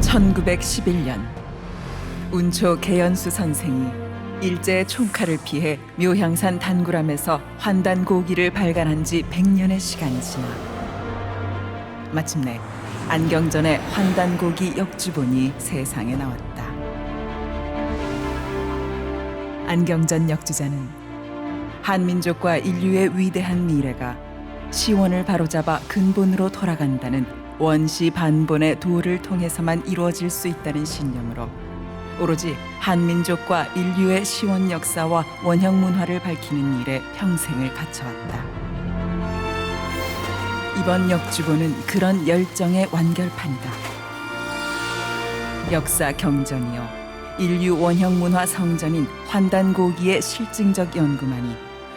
1911년 운초 개연수 선생이 일제의 총칼을 피해 묘향산 단구람에서 환단고기를 발간한 지 100년의 시간이 지나 마침내 안경전의 환단고기 역주본이 세상에 나왔다. 안경전 역주자는 한민족과 인류의 위대한 미래가 시원을 바로잡아 근본으로 돌아간다는 원시 반본의 도를 통해서만 이루어질 수 있다는 신념으로 오로지 한민족과 인류의 시원 역사와 원형 문화를 밝히는 일에 평생을 바쳐왔다. 이번 역주본은 그런 열정의 완결판이다. 역사 경전이요 인류 원형 문화 성전인 환단고기의 실증적 연구만이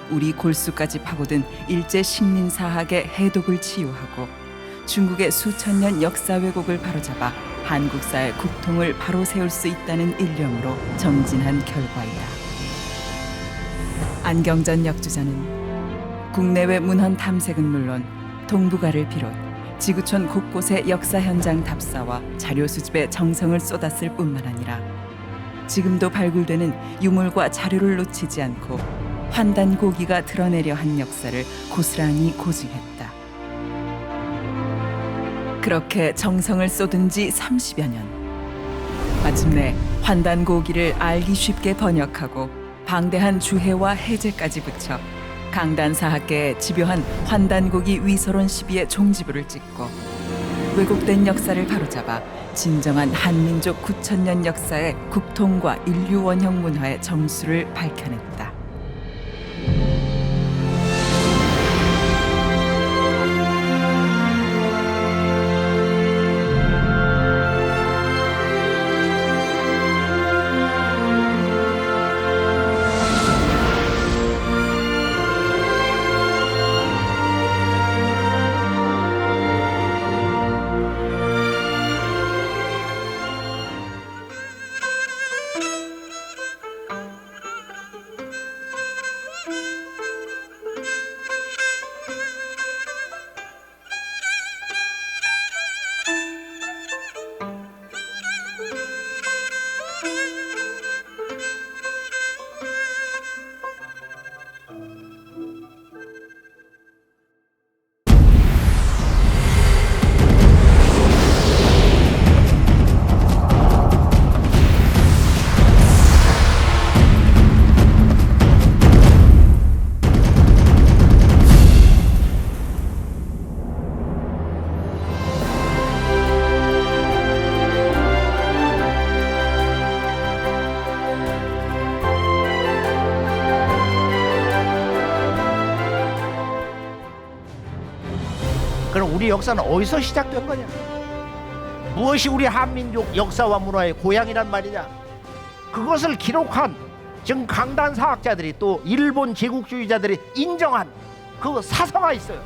우리 골수까지 파고든 일제 식민사학의 해독을 치유하고 중국의 수천 년 역사 왜곡을 바로잡아 한국사의 국통을 바로 세울 수 있다는 일념으로 정진한 결과이다. 안경전 역주자는 국내외 문헌 탐색은 물론 동북아를 비롯 지구촌 곳곳의 역사 현장 답사와 자료 수집에 정성을 쏟았을 뿐만 아니라 지금도 발굴되는 유물과 자료를 놓치지 않고 환단고기가 드러내려 한 역사를 고스란히 고증했다. 그렇게 정성을 쏟은 지 30여 년. 마침내 환단고기를 알기 쉽게 번역하고 방대한 주해와 해제까지 붙여 강단사학계의 집요한 환단고기 위서론 시비의 종지부를 찍고 왜곡된 역사를 바로잡아 진정한 한민족 9,000년 역사의 국통과 인류 원형 문화의 정수를 밝혀냈다. 그럼 우리 역사는 어디서 시작된 거냐? 무엇이 우리 한민족 역사와 문화의 고향이란 말이냐? 그것을 기록한 지금 강단사학자들이 또 일본 제국주의자들이 인정한 그 사서가 있어요.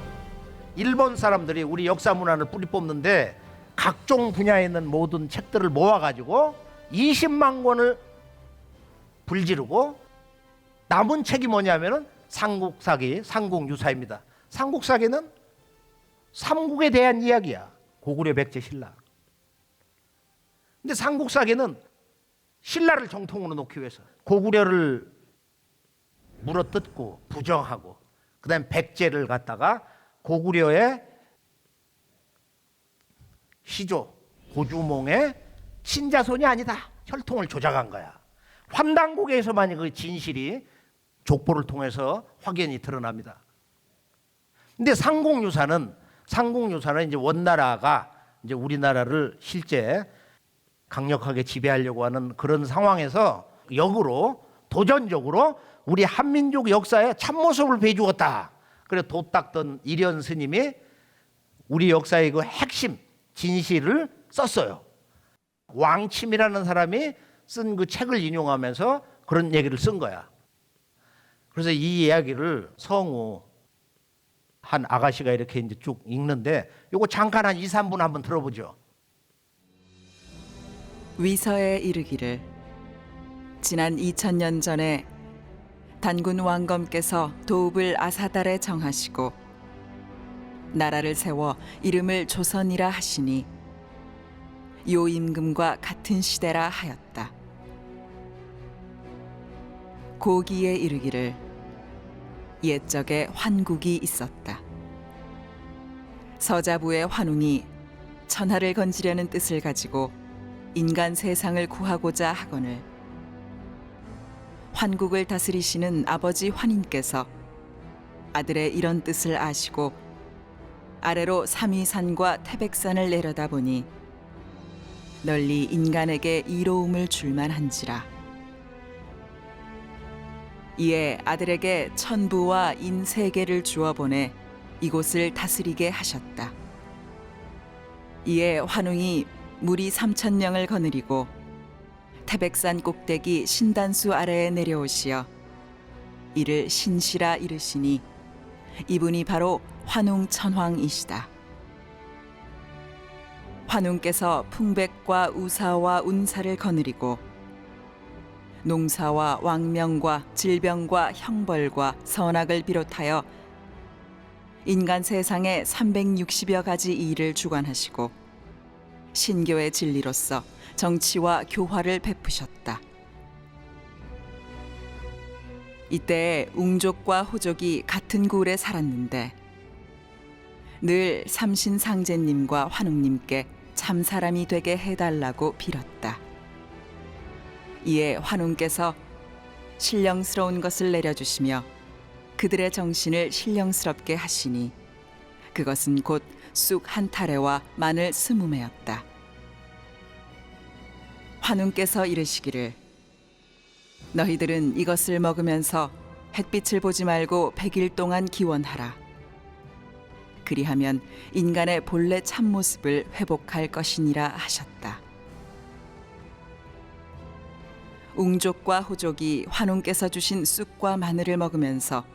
일본 사람들이 우리 역사 문화를 뿌리 뽑는데 각종 분야에 있는 모든 책들을 모아가지고 20만 권을 불지르고 남은 책이 뭐냐면은 삼국사기, 삼국유사입니다. 삼국사기는 삼국에 대한 이야기야. 고구려 백제 신라. 근데 삼국사기는 신라를 정통으로 놓기 위해서 고구려를 물어뜯고 부정하고 그다음에 백제를 갖다가 고구려의 시조 고주몽의 친자손이 아니다. 혈통을 조작한 거야. 환단고기에서만 그 진실이 족보를 통해서 확연히 드러납니다. 근데 삼국유사는 이제 원나라가 이제 우리나라를 실제 강력하게 지배하려고 하는 그런 상황에서 역으로 도전적으로 우리 한민족 역사의 참모습을 보여주었다. 그래 도 닦던 일현 스님이 우리 역사의 그 핵심 진실을 썼어요. 왕침이라는 사람이 쓴 그 책을 인용하면서 그런 얘기를 쓴 거야. 그래서 이 이야기를 성우 한 아가씨가 이렇게 이제 쭉 읽는데 요거 잠깐 한 2, 3분 한번 들어보죠. 위서에 이르기를 지난 2000년 전에 단군 왕검께서 도읍을 아사달에 정하시고 나라를 세워 이름을 조선이라 하시니 요임금과 같은 시대라 하였다. 고기에 이르기를 옛적에 환국이 있었다. 서자부의 환웅이 천하를 건지려는 뜻을 가지고 인간 세상을 구하고자 하거늘 환국을 다스리시는 아버지 환인께서 아들의 이런 뜻을 아시고 아래로 삼위산과 태백산을 내려다보니 널리 인간에게 이로움을 줄만한지라. 이에 아들에게 천부와 인세계를 주어 보내 이곳을 다스리게 하셨다. 이에 환웅이 무리 3,000명을 거느리고 태백산 꼭대기 신단수 아래에 내려오시어 이를 신시라 이르시니 이분이 바로 환웅천황이시다. 환웅께서 풍백과 우사와 운사를 거느리고 농사와 왕명과 질병과 형벌과 선악을 비롯하여 인간 세상에 360여 가지 일을 주관하시고 신교의 진리로서 정치와 교화를 베푸셨다. 이때 웅족과 호족이 같은 굴에 살았는데 늘 삼신상제님과 환웅님께 참 사람이 되게 해달라고 빌었다. 이에 환웅께서 신령스러운 것을 내려주시며 그들의 정신을 신령스럽게 하시니 그것은 곧 쑥 한 타래와 마늘 20매였다. 환웅께서 이르시기를 너희들은 이것을 먹으면서 햇빛을 보지 말고 100일 동안 기원하라. 그리하면 인간의 본래 참모습을 회복할 것이니라 하셨다. 웅족과 호족이 환웅께서 주신 쑥과 마늘을 먹으면서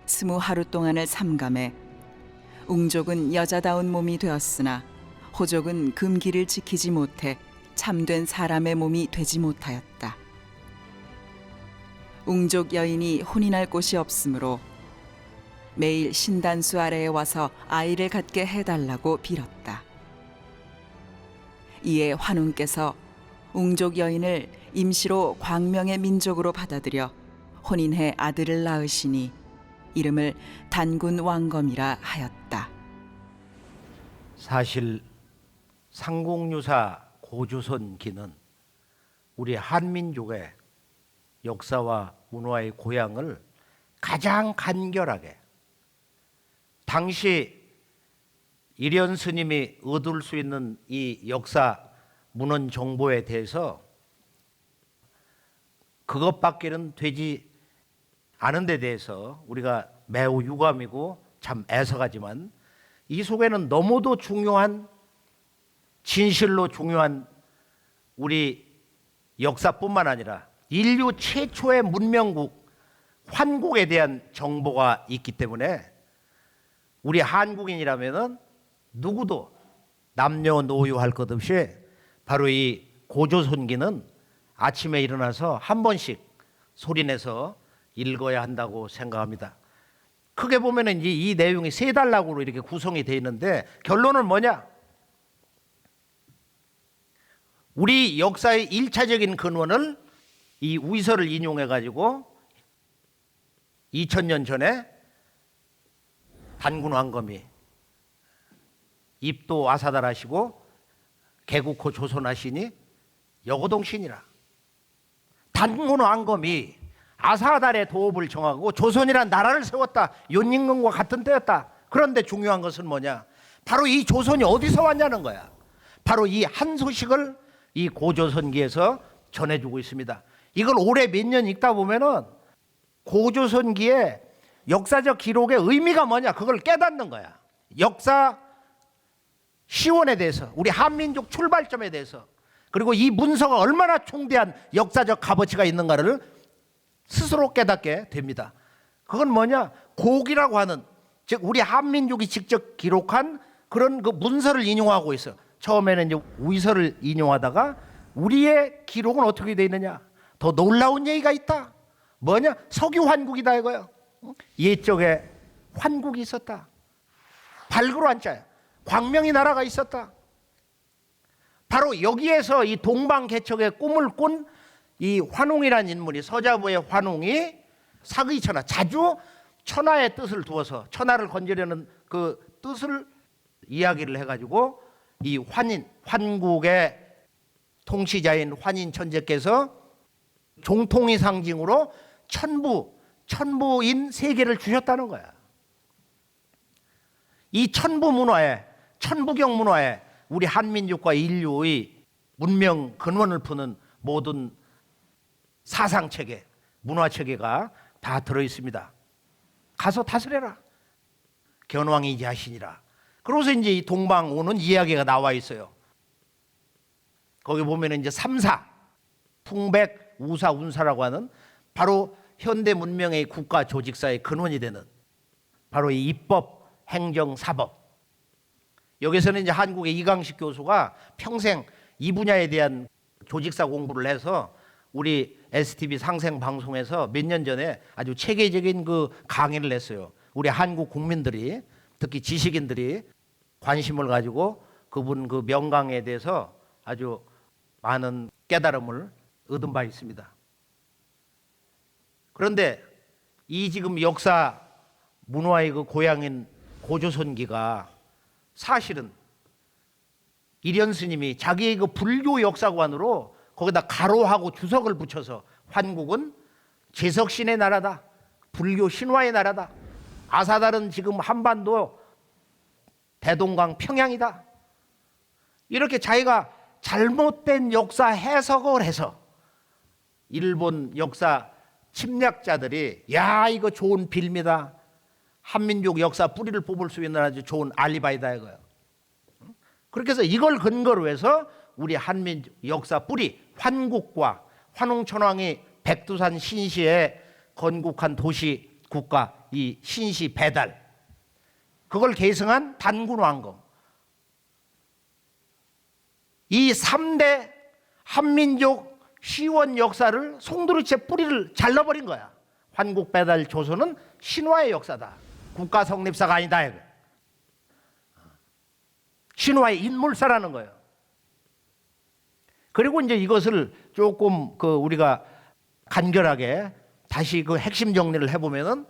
20하루 동안을 삼감해 웅족은 여자다운 몸이 되었으나 호족은 금기를 지키지 못해 참된 사람의 몸이 되지 못하였다. 웅족 여인이 혼인할 곳이 없으므로 매일 신단수 아래에 와서 아이를 갖게 해달라고 빌었다. 이에 환웅께서 웅족 여인을 임시로 광명의 민족으로 받아들여 혼인해 아들을 낳으시니 이름을 단군 왕검이라 하였다. 사실 상공유사 고조선기는 우리 한민족의 역사와 문화의 고향을 가장 간결하게 당시 일현 스님이 얻을 수 있는 이 역사 문헌 정보에 대해서 그것밖에는 되지 않은 데 대해서 우리가 매우 유감이고 참 애석하지만 이 속에는 너무도 중요한 진실로 중요한 우리 역사뿐만 아니라 인류 최초의 문명국 환국에 대한 정보가 있기 때문에 우리 한국인이라면은 누구도 남녀노소 할 것 없이 바로 이 고조선기는 아침에 일어나서 한 번씩 소리내서 읽어야 한다고 생각합니다. 크게 보면은 이제 이 내용이 세 단락으로 이렇게 구성이 되어 있는데 결론은 뭐냐? 우리 역사의 1차적인 근원을 이 위서를 인용해 가지고 2000년 전에 단군 왕검이 입도 아사달하시고 개국호 조선하시니 여고동신이라. 단군 왕검이 아사달의 도읍을 정하고 조선이란 나라를 세웠다. 윤임금과 같은 때였다. 그런데 중요한 것은 뭐냐? 바로 이 조선이 어디서 왔냐는 거야. 바로 이 한 소식을 이 고조선기에서 전해주고 있습니다. 이걸 올해 몇 년 읽다 보면은 고조선기의 역사적 기록의 의미가 뭐냐? 그걸 깨닫는 거야. 역사 시원에 대해서, 우리 한민족 출발점에 대해서, 그리고 이 문서가 얼마나 중대한 역사적 값어치가 있는가를 스스로 깨닫게 됩니다. 그건 뭐냐? 고기라고 하는, 즉 우리 한민족이 직접 기록한 그런 그 문서를 인용하고 있어. 처음에는 이제 위서를 인용하다가 우리의 기록은 어떻게 되어 있느냐? 더 놀라운 얘기가 있다. 뭐냐? 석유 환국이다 이거예요. 옛적에 환국이 있었다. 발그로 한자야. 광명이 나라가 있었다. 바로 여기에서 이 동방개척의 꿈을 꾼 이 환웅이라는 인물이, 서자부의 환웅이 사의천하, 자주 천하의 뜻을 두어서 천하를 건지려는 그 뜻을 이야기를 해가지고 이 환국의 통치자인 환인 천재께서 종통의 상징으로 천부인 세계를 주셨다는 거야. 이 천부 문화에, 천부경 문화에 우리 한민족과 인류의 문명 근원을 푸는 모든 사상체계, 문화체계가 다 들어있습니다. 가서 다스려라. 견왕이 자신이라. 그래서 이제 이 동방 오는 이야기가 나와 있어요. 거기 보면 이제 삼사, 풍백, 우사, 운사라고 하는 바로 현대 문명의 국가 조직사의 근원이 되는 바로 이 입법, 행정, 사법. 여기서는 이제 한국의 이강식 교수가 평생 이 분야에 대한 조직사 공부를 해서 우리 STV 상생 방송에서 몇 년 전에 아주 체계적인 그 강의를 했어요. 우리 한국 국민들이, 특히 지식인들이 관심을 가지고 그분 그 명강에 대해서 아주 많은 깨달음을 얻은 바 있습니다. 그런데 이 지금 역사 문화의 그 고향인 고조선기가 사실은 이련 스님이 자기의 그 불교 역사관으로 거기다 가로하고 주석을 붙여서 환국은 제석신의 나라다, 불교 신화의 나라다, 아사달은 지금 한반도 대동강 평양이다, 이렇게 자기가 잘못된 역사 해석을 해서 일본 역사 침략자들이 야 이거 좋은 빌미다, 한민족 역사 뿌리를 뽑을 수 있는 아주 좋은 알리바이다 이거예요. 그렇게 해서 이걸 근거로 해서 우리 한민족 역사 뿌리 환국과 환웅천왕이 백두산 신시에 건국한 도시 국가 이 신시 배달, 그걸 계승한 단군왕검, 이 3대 한민족 시원 역사를 송두리째 뿌리를 잘라버린 거야. 환국 배달 조선은 신화의 역사다, 국가 성립사가 아니다, 신화의 인물사라는 거예요. 그리고 이제 이것을 조금 그 우리가 간결하게 다시 그 핵심 정리를 해보면은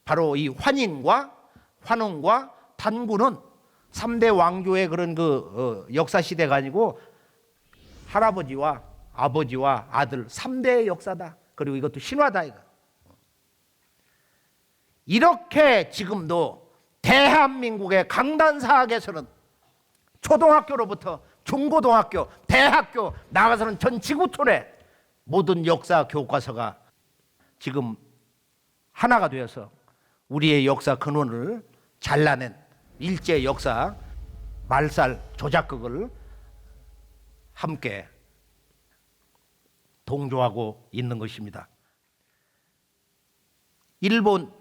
바로 이 환인과 환웅과 단군은 3대 왕조의 그런 그 역사 시대가 아니고 할아버지와 아버지와 아들 3대의 역사다. 그리고 이것도 신화다 이거. 이렇게 지금도 대한민국의 강단사학에서는 초등학교로부터 중고등학교, 대학교 나가서는 전 지구촌에 모든 역사 교과서가 지금 하나가 되어서 우리의 역사 근원을 잘라낸 일제 역사 말살 조작극을 함께 동조하고 있는 것입니다. 일본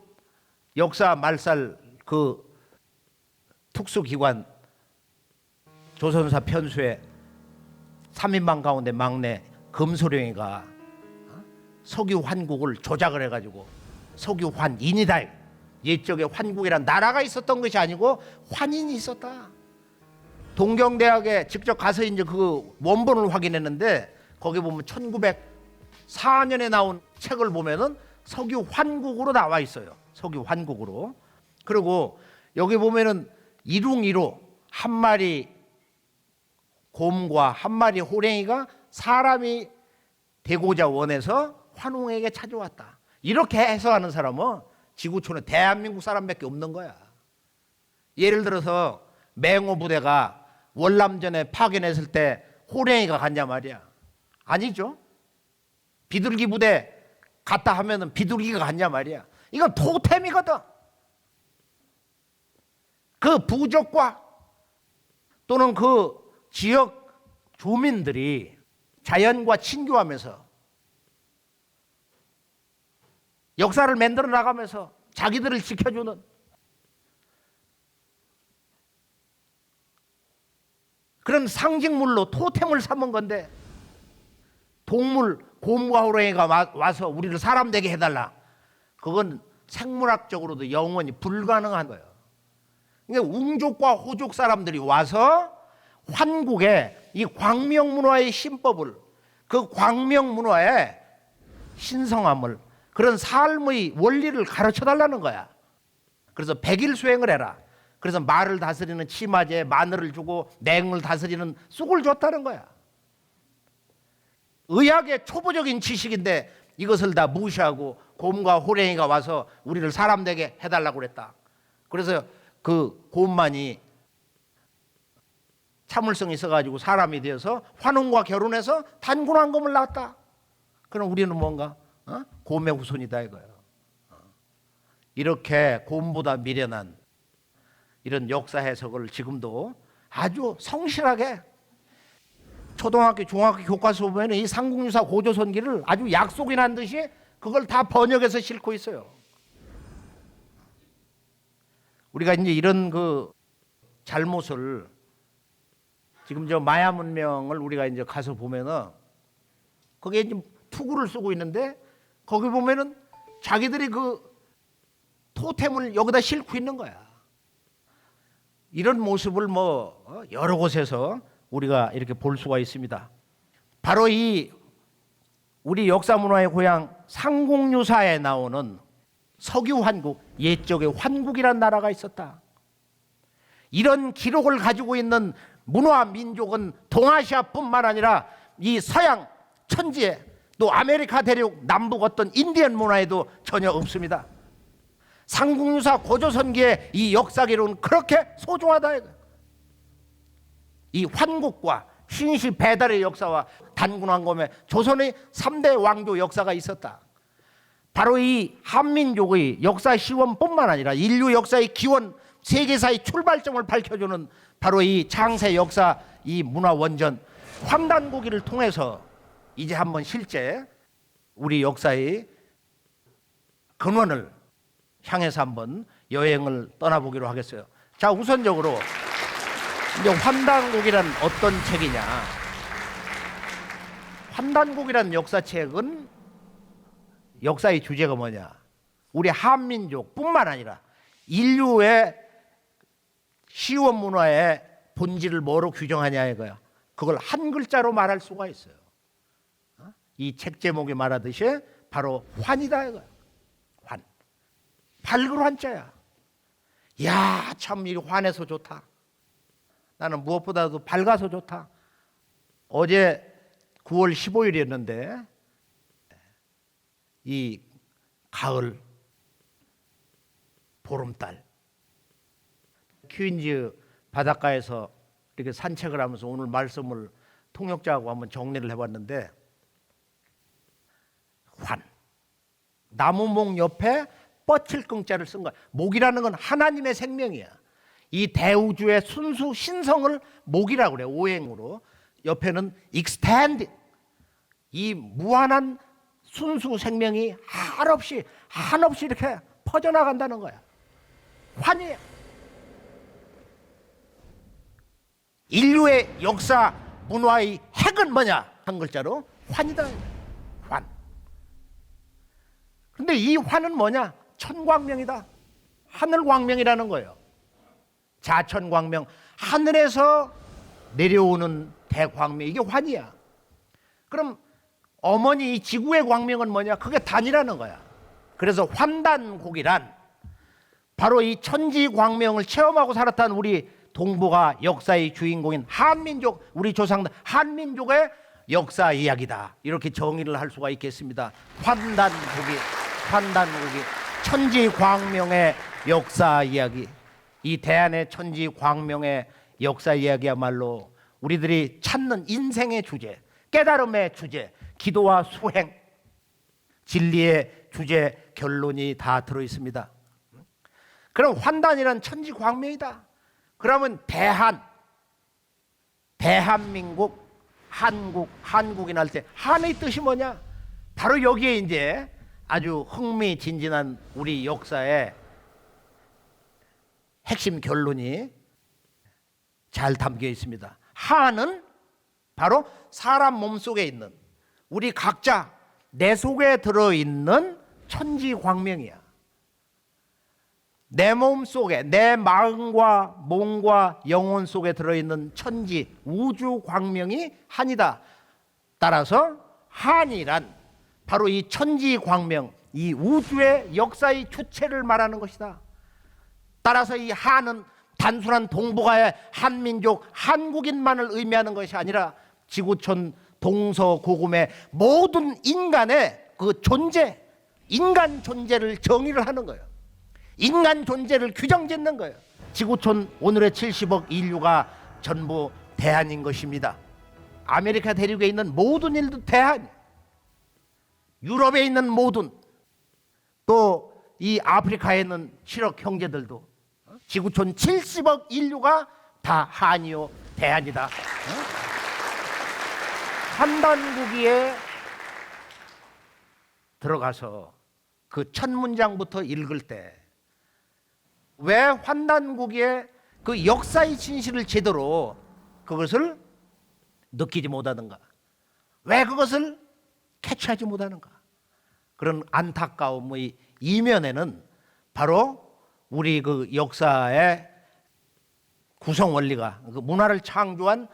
역사 말살 그 특수기관 조선사 편수의 3인방 가운데 막내 금소령이가 석유 환국을 조작을 해가지고 석유 환인이다. 옛적에 환국이란 나라가 있었던 것이 아니고 환인이 있었다. 동경대학에 직접 가서 이제 그 원본을 확인했는데 거기 보면 1904년에 나온 책을 보면은 석유 환국으로 나와 있어요. 석유 환국으로. 그리고 여기 보면은 일웅이로 한 마리 곰과 한 마리 호랭이가 사람이 되고자 원해서 환웅에게 찾아왔다. 이렇게 해석하는 사람은 지구촌에 대한민국 사람밖에 없는 거야. 예를 들어서 맹호 부대가 월남전에 파견했을 때 호랭이가 갔냐 말이야. 아니죠. 비둘기 부대 갔다 하면은 비둘기가 갔냐 말이야. 이건 토템이거든. 그 부족과 또는 그 지역 주민들이 자연과 친교하면서 역사를 만들어 나가면서 자기들을 지켜주는 그런 상징물로 토템을 삼은 건데, 동물 곰과 호랑이가 와서 우리를 사람 되게 해달라, 그건 생물학적으로도 영원히 불가능한 거예요. 그러니까 웅족과 호족 사람들이 와서 환국의 이 광명문화의 신법을, 그 광명문화의 신성함을, 그런 삶의 원리를 가르쳐 달라는 거야. 그래서 100일 수행을 해라. 그래서 말을 다스리는 치마제, 마늘을 주고 냉을 다스리는 쑥을 줬다는 거야. 의학의 초보적인 지식인데 이것을 다 무시하고 곰과 호랭이가 와서 우리를 사람 되게 해달라고 그랬다. 그래서 그 곰만이 참을성이 있어가지고 사람이 되어서 환웅과 결혼해서 단군왕금을 낳았다. 그럼 우리는 뭔가 곰의 후손이다 이거예요. 이렇게 곰보다 미련한 이런 역사 해석을 지금도 아주 성실하게 초등학교, 중학교 교과서 보면 이 삼국유사 고조선기를 아주 약속이 난 듯이 그걸 다 번역해서 싣고 있어요. 우리가 이제 이런 그 잘못을 지금 저 마야 문명을 우리가 이제 가서 보면은 거기에 이제 투구를 쓰고 있는데 거기 보면은 자기들이 그 토템을 여기다 싣고 있는 거야. 이런 모습을 뭐 여러 곳에서 우리가 이렇게 볼 수가 있습니다. 바로 이 우리 역사 문화의 고향 상공유사에 나오는 석유 환국, 옛적의 환국이란 나라가 있었다. 이런 기록을 가지고 있는 문화 민족은 동아시아뿐만 아니라 이 서양 천지에 또 아메리카 대륙 남북 어떤 인디언 문화에도 전혀 없습니다. 상국유사 고조선기의 이 역사 기록은 그렇게 소중하다. 이 환국과 신시 배달의 역사와 단군왕검의 조선의 3대 왕조 역사가 있었다. 바로 이 한민족의 역사 시원뿐만 아니라 인류 역사의 기원, 세계사의 출발점을 밝혀주는 바로 이 창세 역사, 이 문화 원전 환단고기를 통해서 이제 한번 실제 우리 역사의 근원을 향해서 한번 여행을 떠나보기로 하겠어요. 자, 우선적으로 이제 환단곡이란 어떤 책이냐? 환단곡이란 역사책은 역사의 주제가 뭐냐? 우리 한민족뿐만 아니라 인류의 시원 문화의 본질을 뭐로 규정하냐 이거야. 그걸 한 글자로 말할 수가 있어요. 이 책 제목이 말하듯이 바로 환이다 이거야. 환. 밝을 환자야. 야, 참 이 환해서 좋다. 나는 무엇보다도 밝아서 좋다. 어제 9월 15일이었는데 이 가을 보름달 퀸즈 바닷가에서 이렇게 산책을 하면서 오늘 말씀을 통역자하고 한번 정리를 해봤는데 환 나무목 옆에 뻗칠긍자를 쓴 거야. 목이라는 건 하나님의 생명이야. 이 대우주의 순수 신성을 목이라고 그래. 오행으로. 옆에는 extend 이 무한한 순수 생명이 한없이 이렇게 퍼져나간다는 거야. 환이에요. 인류의 역사 문화의 핵은 뭐냐? 한 글자로 환이다. 환. 근데 이 환은 뭐냐? 천광명이다. 하늘광명이라는 거예요. 자천광명, 하늘에서 내려오는 대광명, 이게 환이야. 그럼 어머니 이 지구의 광명은 뭐냐? 그게 단이라는 거야. 그래서 환단곡이란 바로 이 천지광명을 체험하고 살았던 우리 동북아 역사의 주인공인 한민족, 우리 조상들 한민족의 역사 이야기다. 이렇게 정의를 할 수가 있겠습니다. 환단곡이 천지광명의 역사 이야기. 이 대한의 천지광명의 역사 이야기야말로 우리들이 찾는 인생의 주제, 깨달음의 주제, 기도와 수행, 진리의 주제, 결론이 다 들어있습니다. 그럼 환단이란 천지광명이다. 그러면 대한민국, 한국인 할 때 한의 뜻이 뭐냐? 바로 여기에 이제 아주 흥미진진한 우리 역사의 핵심 결론이 잘 담겨 있습니다. 한은 바로 사람 몸속에 있는 우리 각자 내 속에 들어있는 천지광명이야. 내 몸 속에, 내 마음과 몸과 영혼 속에 들어있는 천지 우주 광명이 한이다. 따라서 한이란 바로 이 천지 광명, 이 우주의 역사의 주체를 말하는 것이다. 따라서 이 한은 단순한 동북아의 한민족, 한국인만을 의미하는 것이 아니라 지구촌 동서고금의 모든 인간의 그 존재, 인간 존재를 정의를 하는 거예요. 인간 존재를 규정짓는 거예요. 지구촌 오늘의 70억 인류가 전부 대한인 것입니다. 아메리카 대륙에 있는 모든 일도 대한, 유럽에 있는 모든, 또 이 아프리카에 있는 7억 형제들도 지구촌 70억 인류가 다 한이요 대한이다. 환단고기에 들어가서 그 첫 문장부터 읽을 때 왜 환단고기에 그 역사의 진실을 제대로 그것을 느끼지 못하는가? 왜 그것을 캐치하지 못하는가? 그런 안타까움의 이면에는 바로 우리 그 역사의 구성 원리가, 그 문화를 창조한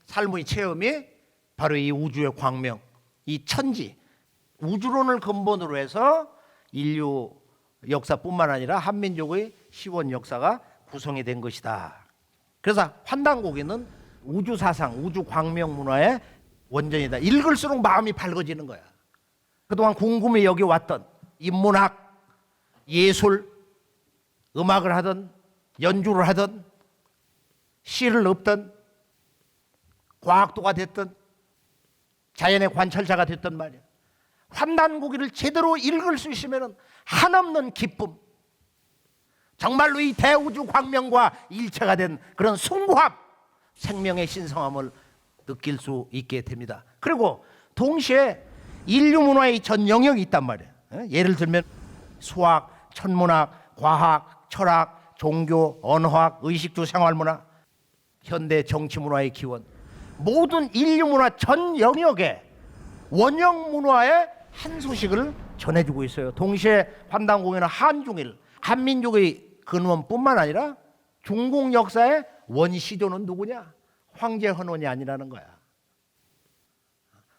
삶의 체험이 바로 이 우주의 광명, 이 천지, 우주론을 근본으로 해서 인류 역사뿐만 아니라 한민족의 시원 역사가 구성이 된 것이다. 그래서 환단고기는 우주 사상, 우주 광명 문화의 원전이다. 읽을수록 마음이 밝아지는 거야. 그동안 궁금해 여기 왔던 인문학, 예술, 음악을 하든 연주를 하든 시를 읊든 과학도가 됐든 자연의 관찰자가 됐든 말이야. 환단고기를 제대로 읽을 수 있으면 한없는 기쁨, 정말로 이 대우주 광명과 일체가 된 그런 숭고함, 생명의 신성함을 느낄 수 있게 됩니다. 그리고 동시에 인류 문화의 전 영역이 있단 말이에요. 예를 들면 수학, 천문학, 과학, 철학, 종교, 언어학, 의식주, 생활문화, 현대 정치문화의 기원, 모든 인류 문화 전 영역에 원형 문화의 한 소식을 전해주고 있어요. 동시에 환단고기는 한중일, 한민족의 근원뿐만 아니라 중국 역사의 원시조는 누구냐? 황제헌원이 아니라는 거야.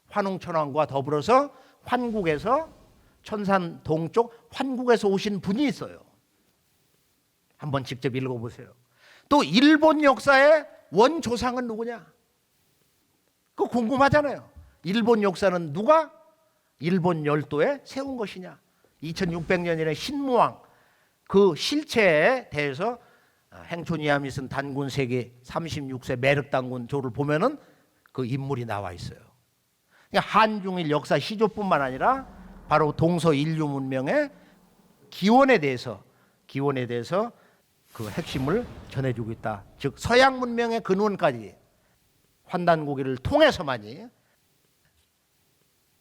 환웅천왕과 더불어서 환국에서 천산 동쪽 환국에서 오신 분이 있어요. 한번 직접 읽어보세요. 또 일본 역사의 원조상은 누구냐? 그거 궁금하잖아요. 일본 역사는 누가 일본 열도에 세운 것이냐? 2600년이나 신무왕 그 실체에 대해서 행촌이야미 쓴 단군 세계 36세 매륵단군 조를 보면은 그 인물이 나와 있어요. 그러니까 한중일 역사 시조뿐만 아니라 바로 동서 인류 문명의 기원에 대해서 그 핵심을 전해주고 있다. 즉 서양 문명의 근원까지 환단고기를 통해서만이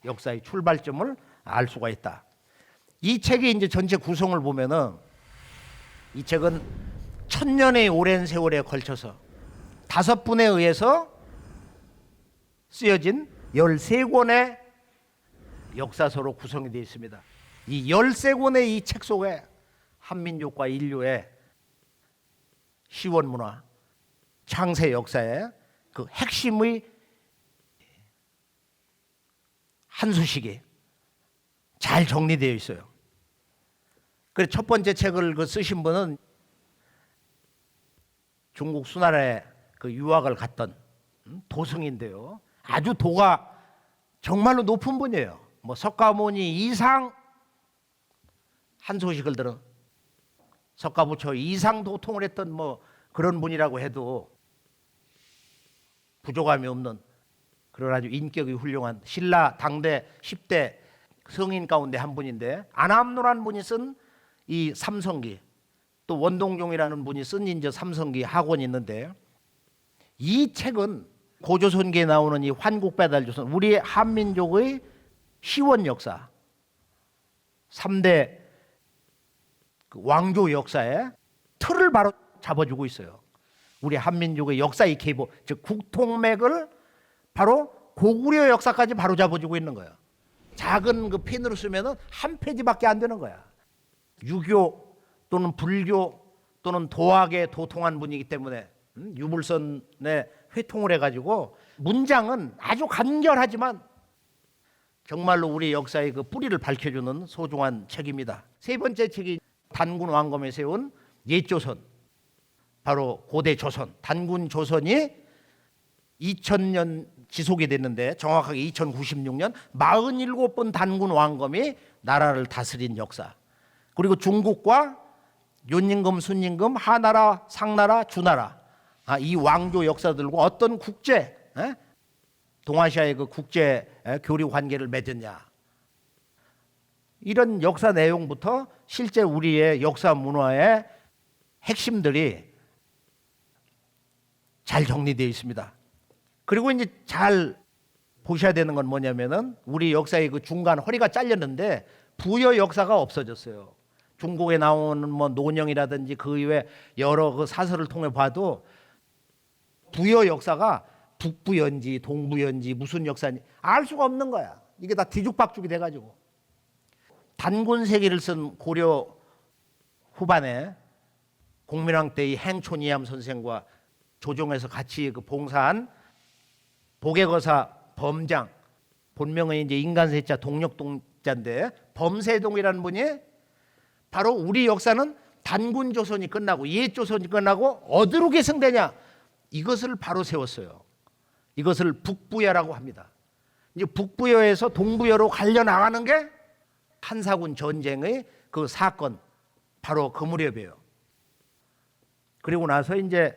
역사의 출발점을 알 수가 있다. 이 책의 이제 전체 구성을 보면은 이 책은 1000년의 오랜 세월에 걸쳐서 5분에 의해서 쓰여진 13권의 역사서로 구성이 되어 있습니다. 이 13권의 이 책 속에 한민족과 인류의 시원 문화, 창세 역사의 그 핵심의 한 수식이 잘 정리되어 있어요. 그래서 첫 번째 책을 쓰신 분은 중국 수나라에 그 유학을 갔던 도승인데요. 아주 도가 정말로 높은 분이에요. 뭐 석가모니 이상 한 소식을 들은 석가부처 이상 도통을 했던 뭐 그런 분이라고 해도 부족함이 없는 그런 아주 인격이 훌륭한 신라 당대 10대 성인 가운데 한 분인데 안암노라는 분이 쓴 이 삼성기, 또 원동종이라는 분이 쓴 이제 삼성기 학원이 있는데 이 책은 고조선기에 나오는 이 환국배달조선, 우리 한민족의 시원 역사, 3대 그 왕조 역사의 틀을 바로 잡아주고 있어요. 우리 한민족의 역사의 계보, 즉 국통맥을 바로 고구려 역사까지 바로 잡아주고 있는 거예요. 작은 그 펜으로 쓰면은 한 페이지밖에 안 되는 거야. 유교 또는 불교 또는 도학에 도통한 분이기 때문에 유물선에 회통을 해가지고 문장은 아주 간결하지만 정말로 우리 역사의 그 뿌리를 밝혀주는 소중한 책입니다. 세 번째 책이 단군 왕검에 세운 옛조선, 바로 고대 조선, 단군 조선이 2000년 지속이 됐는데 정확하게 2096년 47번 단군 왕검이 나라를 다스린 역사. 그리고 중국과 윤임금, 순임금, 하나라, 상나라, 주나라, 이 왕조 역사들과 어떤 국제, 동아시아의 그 국제 교류 관계를 맺었냐. 이런 역사 내용부터 실제 우리의 역사 문화의 핵심들이 잘 정리되어 있습니다. 그리고 이제 잘 보셔야 되는 건 뭐냐면은 우리 역사의 그 중간 허리가 잘렸는데 부여 역사가 없어졌어요. 중국에 나오는 뭐 논영이라든지 그 이외 여러 그 사설을 통해 봐도 부여 역사가 북부연지 동부연지 무슨 역사인지 알 수가 없는 거야. 이게 다 뒤죽박죽이 돼가지고 단군 세기를 쓴 고려 후반에 공민왕 때의 행촌이암 선생과 조정에서 같이 그 봉사한 보계거사 범장, 본명은 이제 인간세자 동력동자인데 범세동이라는 분이 바로 우리 역사는 단군 조선이 끝나고 옛 조선이 끝나고 어디로 계승되냐, 이것을 바로 세웠어요. 이것을 북부여라고 합니다. 이제 북부여에서 동부여로 갈려 나가는 게 한사군 전쟁의 그 사건, 바로 그 무렵이에요. 그리고 나서 이제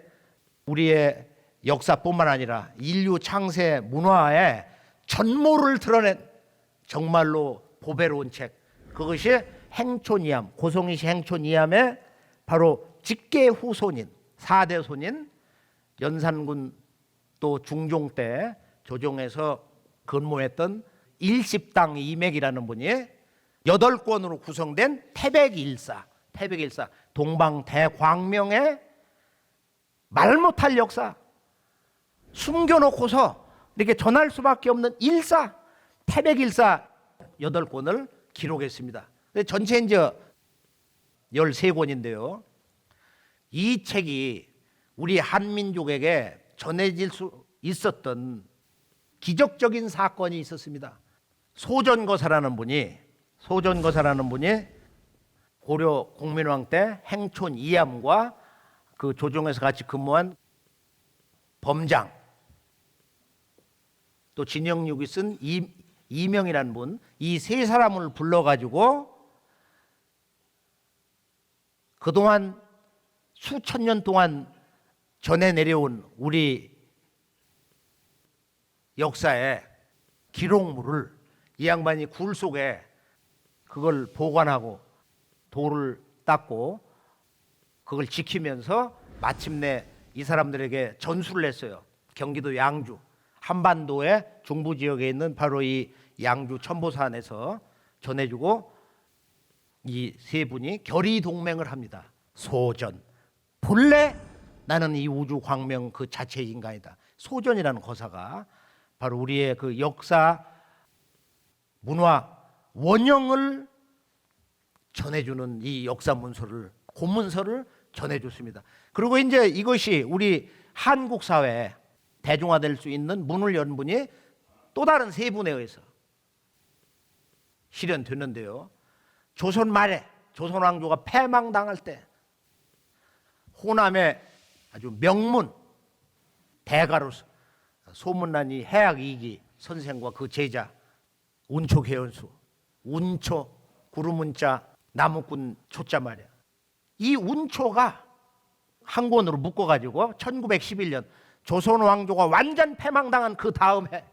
우리의 역사뿐만 아니라 인류 창세 문화의 전모를 드러낸 정말로 보배로운 책, 그것이 행촌이암, 고송이시 행촌이암의 바로 직계 후손인 4대 손인 연산군 또 중종 때 조정에서 근무했던 일십당 이맥이라는 분이 8권으로 구성된 태백일사, 동방대광명의 말 못할 역사, 숨겨놓고서 이렇게 전할 수밖에 없는 일사, 태백일사 8권을 기록했습니다. 전체 이제 13권인데요. 이 책이 우리 한민족에게 전해질 수 있었던 기적적인 사건이 있었습니다. 소전거사라는 분이 고려 공민왕 때 행촌 이암과 그 조정에서 같이 근무한 범장, 또 진영육이 쓴 이명이라는 분, 이 세 사람을 불러가지고 그동안 수천 년 동안 전해 내려온 우리 역사의 기록물을 이 양반이 굴 속에 그걸 보관하고 돌을 닦고 그걸 지키면서 마침내 이 사람들에게 전수를 했어요. 경기도 양주, 한반도의 중부 지역에 있는 바로 이 양주 천보산에서 전해주고 이 세 분이 결의 동맹을 합니다. 소전, 본래 나는 이 우주 광명 그 자체의 인간이다. 소전이라는 거사가 바로 우리의 그 역사 문화 원형을 전해주는 이 역사 문서를, 고문서를 전해줬습니다. 그리고 이제 이것이 우리 한국 사회에 대중화될 수 있는 문을 연 분이 또 다른 세 분에 의해서 실현됐는데요. 조선 말에 조선 왕조가 패망당할 때 호남의 아주 명문 대가로서 소문난 이 해학 이기 선생과 그 제자 운초 개연수, 운초 구름운자 나무꾼 초자 말이야. 이 운초가 한 권으로 묶어가지고 1911년 조선 왕조가 완전 패망당한 그 다음에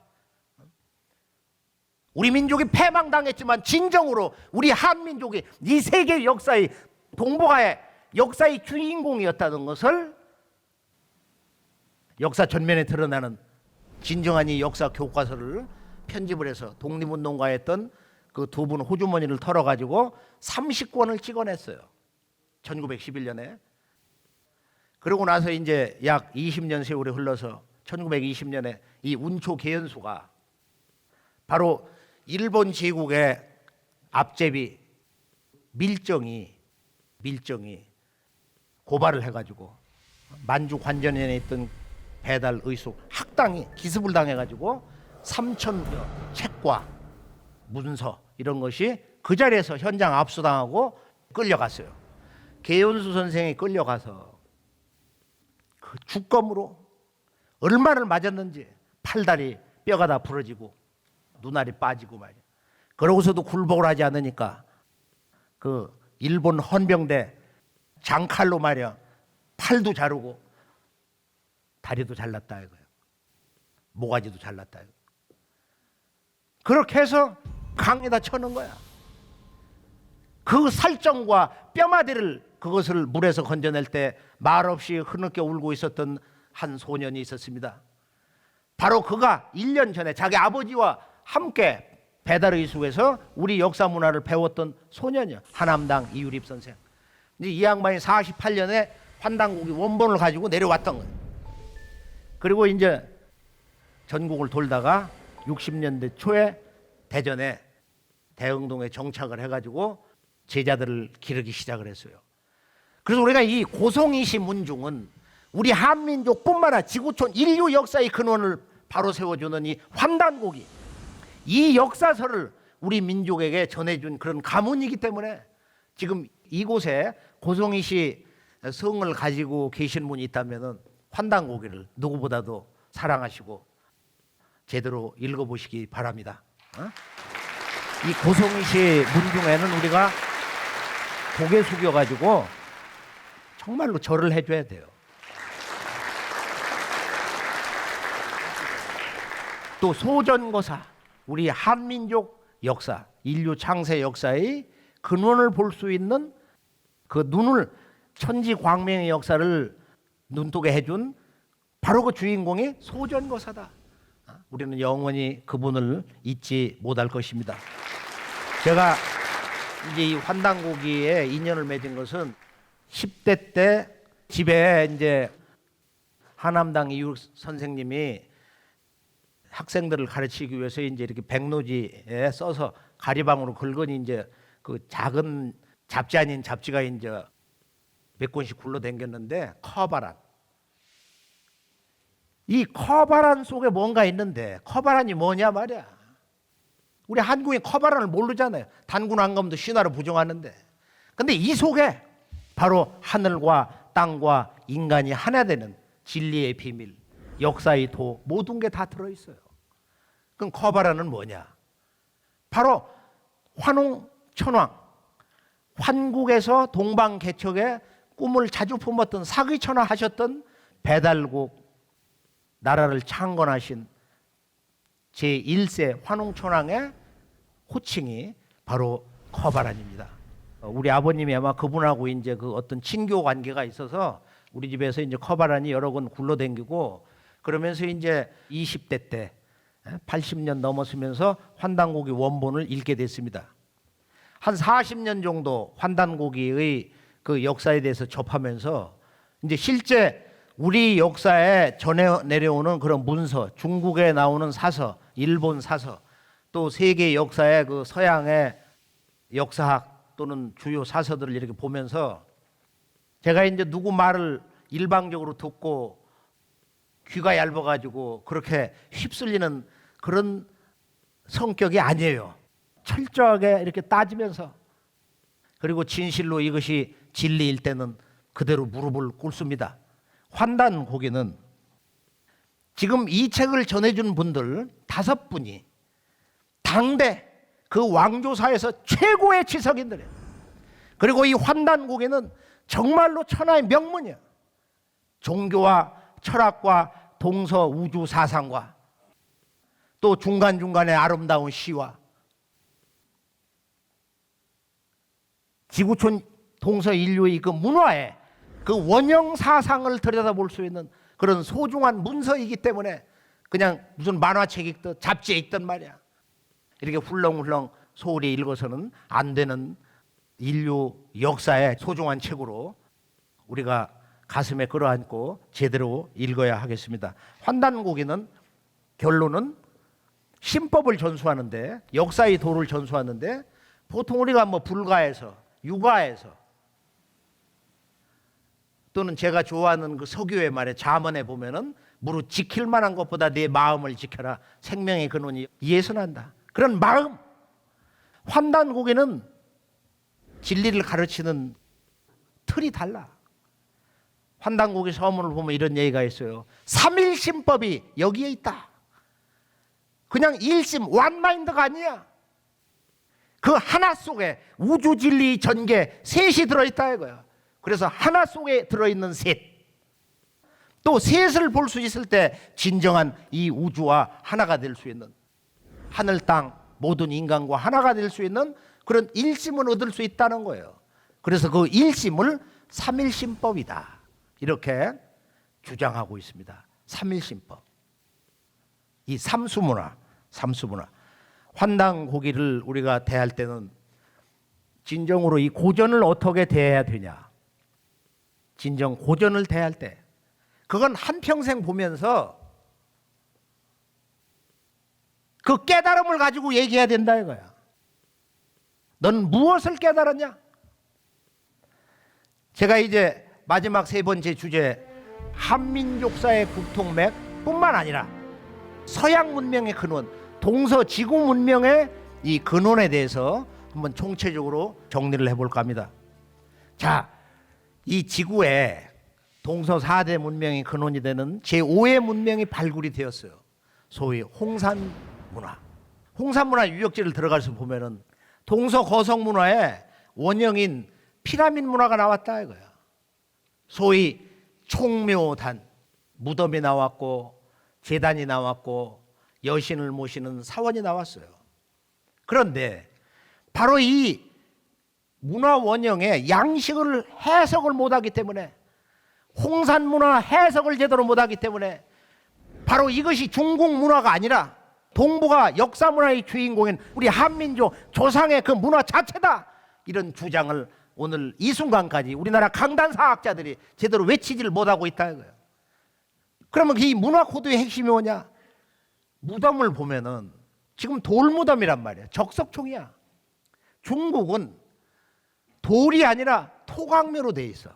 우리 민족이 패망당했지만 진정으로 우리 한민족이 이 세계 역사의 동북아의 역사의 주인공이었다는 것을 역사 전면에 드러나는 진정한 이 역사 교과서를 편집을 해서 독립운동가 했던 그 두 분 호주머니를 털어가지고 30권을 찍어냈어요. 1911년에. 그러고 나서 이제 약 20년 세월이 흘러서 1920년에 이 운초 개연수가 바로 일본 제국의 앞제비 밀정이 밀정이 고발을 해가지고 만주 관전연에 있던 배달 의숙 학당이 기습을 당해가지고 3,000여 책과 문서 이런 것이 그 자리에서 현장 압수당하고 끌려갔어요. 개연수 선생이 끌려가서 그 주검으로 얼마를 맞았는지 팔다리 뼈가 다 부러지고 눈알이 빠지고 말이야. 그러고서도 굴복을 하지 않으니까 그 일본 헌병대 장칼로 말이야 팔도 자르고 다리도 잘랐다 이거예요. 모가지도 잘랐다 이거. 그렇게 해서 강에다 쳐넣은 거야. 그 살점과 뼈마디를 그것을 물에서 건져낼 때 말없이 흐느껴 울고 있었던 한 소년이 있었습니다. 바로 그가 1년 전에 자기 아버지와 함께 배달의숙에서 우리 역사 문화를 배웠던 소년이야. 하남당 이유립 선생. 이제 이 양반이 48년에 환단고기 원본을 가지고 내려왔던 거예요. 그리고 이제 전국을 돌다가 60년대 초에 대전에 대흥동에 정착을 해가지고 제자들을 기르기 시작을 했어요. 그래서 우리가 이 고송이시 문중은 우리 한민족뿐만 아니라 지구촌 인류 역사의 근원을 바로 세워주는 이 환단고기, 이 역사서를 우리 민족에게 전해준 그런 가문이기 때문에 지금 이곳에 고송이시 성을 가지고 계신 분이 있다면 환단고기를 누구보다도 사랑하시고 제대로 읽어보시기 바랍니다. 이 고송이시 문중에는 우리가 고개 숙여가지고 정말로 절을 해줘야 돼요. 또 소전거사, 우리 한민족 역사, 인류 창세 역사의 근원을 볼 수 있는 그 눈을 천지광명의 역사를 눈뜨게 해준 바로 그 주인공이 소전거사다. 우리는 영원히 그분을 잊지 못할 것입니다. 제가 이제 이 환단고기에 인연을 맺은 것은 10대 때 집에 이제 하남당 이유 선생님이 학생들을 가르치기 위해서 이제 이렇게 백로지에 써서 가리방으로 긁으니 이제 그 작은 잡지 아닌 잡지가 이제 몇 권씩 굴러댕겼는데 커바란. 이 커바란 속에 뭔가 있는데 커바란이 뭐냐 말이야. 우리 한국인 커바란을 모르잖아요. 단군 안검도 신화로 부정하는데. 근데 이 속에 바로 하늘과 땅과 인간이 하나 되는 진리의 비밀, 역사의 도 모든 게 다 들어있어요. 그럼 커바란은 뭐냐? 바로 환웅 천왕, 환국에서 동방개척의 꿈을 자주 품었던 사기천화 하셨던 배달국 나라를 창건하신 제1세 환웅천왕의 호칭이 바로 커바란입니다. 우리 아버님이 아마 그분하고 이제 그 어떤 친교 관계가 있어서 우리 집에서 이제 커바란이 여러 권 굴러댕기고 그러면서 이제 20대 때 80년 넘었으면서 환단고기 원본을 읽게 됐습니다. 한 40년 정도 환단고기의 그 역사에 대해서 접하면서 이제 실제 우리 역사에 전해 내려오는 그런 문서, 중국에 나오는 사서, 일본 사서, 또 세계 역사의 그 서양의 역사학 또는 주요 사서들을 이렇게 보면서 제가 이제 누구 말을 일방적으로 듣고 귀가 얇아가지고 그렇게 휩쓸리는 그런 성격이 아니에요. 철저하게 이렇게 따지면서 그리고 진실로 이것이 진리일 때는 그대로 무릎을 꿇습니다. 환단고기는 지금 이 책을 전해준 분들 5분이 당대 그 왕조사에서 최고의 지성인들이에요. 그리고 이 환단고기는 정말로 천하의 명문이에요. 종교와 철학과 동서 우주 사상과 또 중간중간에 아름다운 시와 지구촌 동서 인류의 그 문화에 그 원형 사상을 들여다볼 수 있는 그런 소중한 문서이기 때문에 그냥 무슨 만화책 읽듯 잡지에 읽듯 말이야. 이렇게 훌렁훌렁 소홀히 읽어서는 안 되는 인류 역사의 소중한 책으로 우리가 가슴에 끌어안고 제대로 읽어야 하겠습니다. 환단고기는 결론은 신법을 전수하는데 역사의 도를 전수하는데 보통 우리가 뭐 불가에서 육아에서 또는 제가 좋아하는 그 서교의 말에 잠언에 보면은 무릇 지킬 만한 것보다 내 마음을 지켜라. 생명의 근원이 이에서 난다. 그런 마음. 환단고개는 진리를 가르치는 틀이 달라. 환단고개 서문을 보면 이런 얘기가 있어요. 삼일심법이 여기에 있다. 그냥 일심 원마인드가 아니야. 그 하나 속에 우주 진리 전개 셋이 들어있다 이거야. 그래서 하나 속에 들어있는 셋. 또 셋을 볼 수 있을 때 진정한 이 우주와 하나가 될 수 있는, 하늘 땅 모든 인간과 하나가 될 수 있는 그런 일심을 얻을 수 있다는 거예요. 그래서 그 일심을 삼일심법이다 이렇게 주장하고 있습니다. 삼일심법. 이 삼수문화. 환단고기를 우리가 대할 때는 진정으로 이 고전을 어떻게 대해야 되냐. 진정 고전을 대할 때 그건 한평생 보면서 그 깨달음을 가지고 얘기해야 된다 이거야. 넌 무엇을 깨달았냐? 제가 이제 마지막 세 번째 주제, 한민족사의 국통맥 뿐만 아니라 서양 문명의 근원, 동서지구 문명의 이 근원에 대해서 한번 총체적으로 정리를 해볼까 합니다. 자, 이 지구에 동서 4대 문명의 근원이 되는 제5의 문명이 발굴이 되었어요. 소위 홍산 문화. 홍산 문화 유적지를 들어가서 보면은 동서 거성 문화의 원형인 피라미드 문화가 나왔다 이거야. 소위 총묘단, 무덤이 나왔고 제단이 나왔고 여신을 모시는 사원이 나왔어요. 그런데 바로 이 문화 원형의 양식을 해석을 못하기 때문에, 홍산 문화 해석을 제대로 못하기 때문에 바로 이것이 중국 문화가 아니라 동북아 역사 문화의 주인공인 우리 한민족 조상의 그 문화 자체다, 이런 주장을 오늘 이 순간까지 우리나라 강단사학자들이 제대로 외치지를 못하고 있다 이거예요. 그러면 이 문화 코드의 핵심이 뭐냐? 무덤을 보면은 지금 돌무덤이란 말이야. 적석총이야. 중국은 돌이 아니라 토광묘로 돼 있어.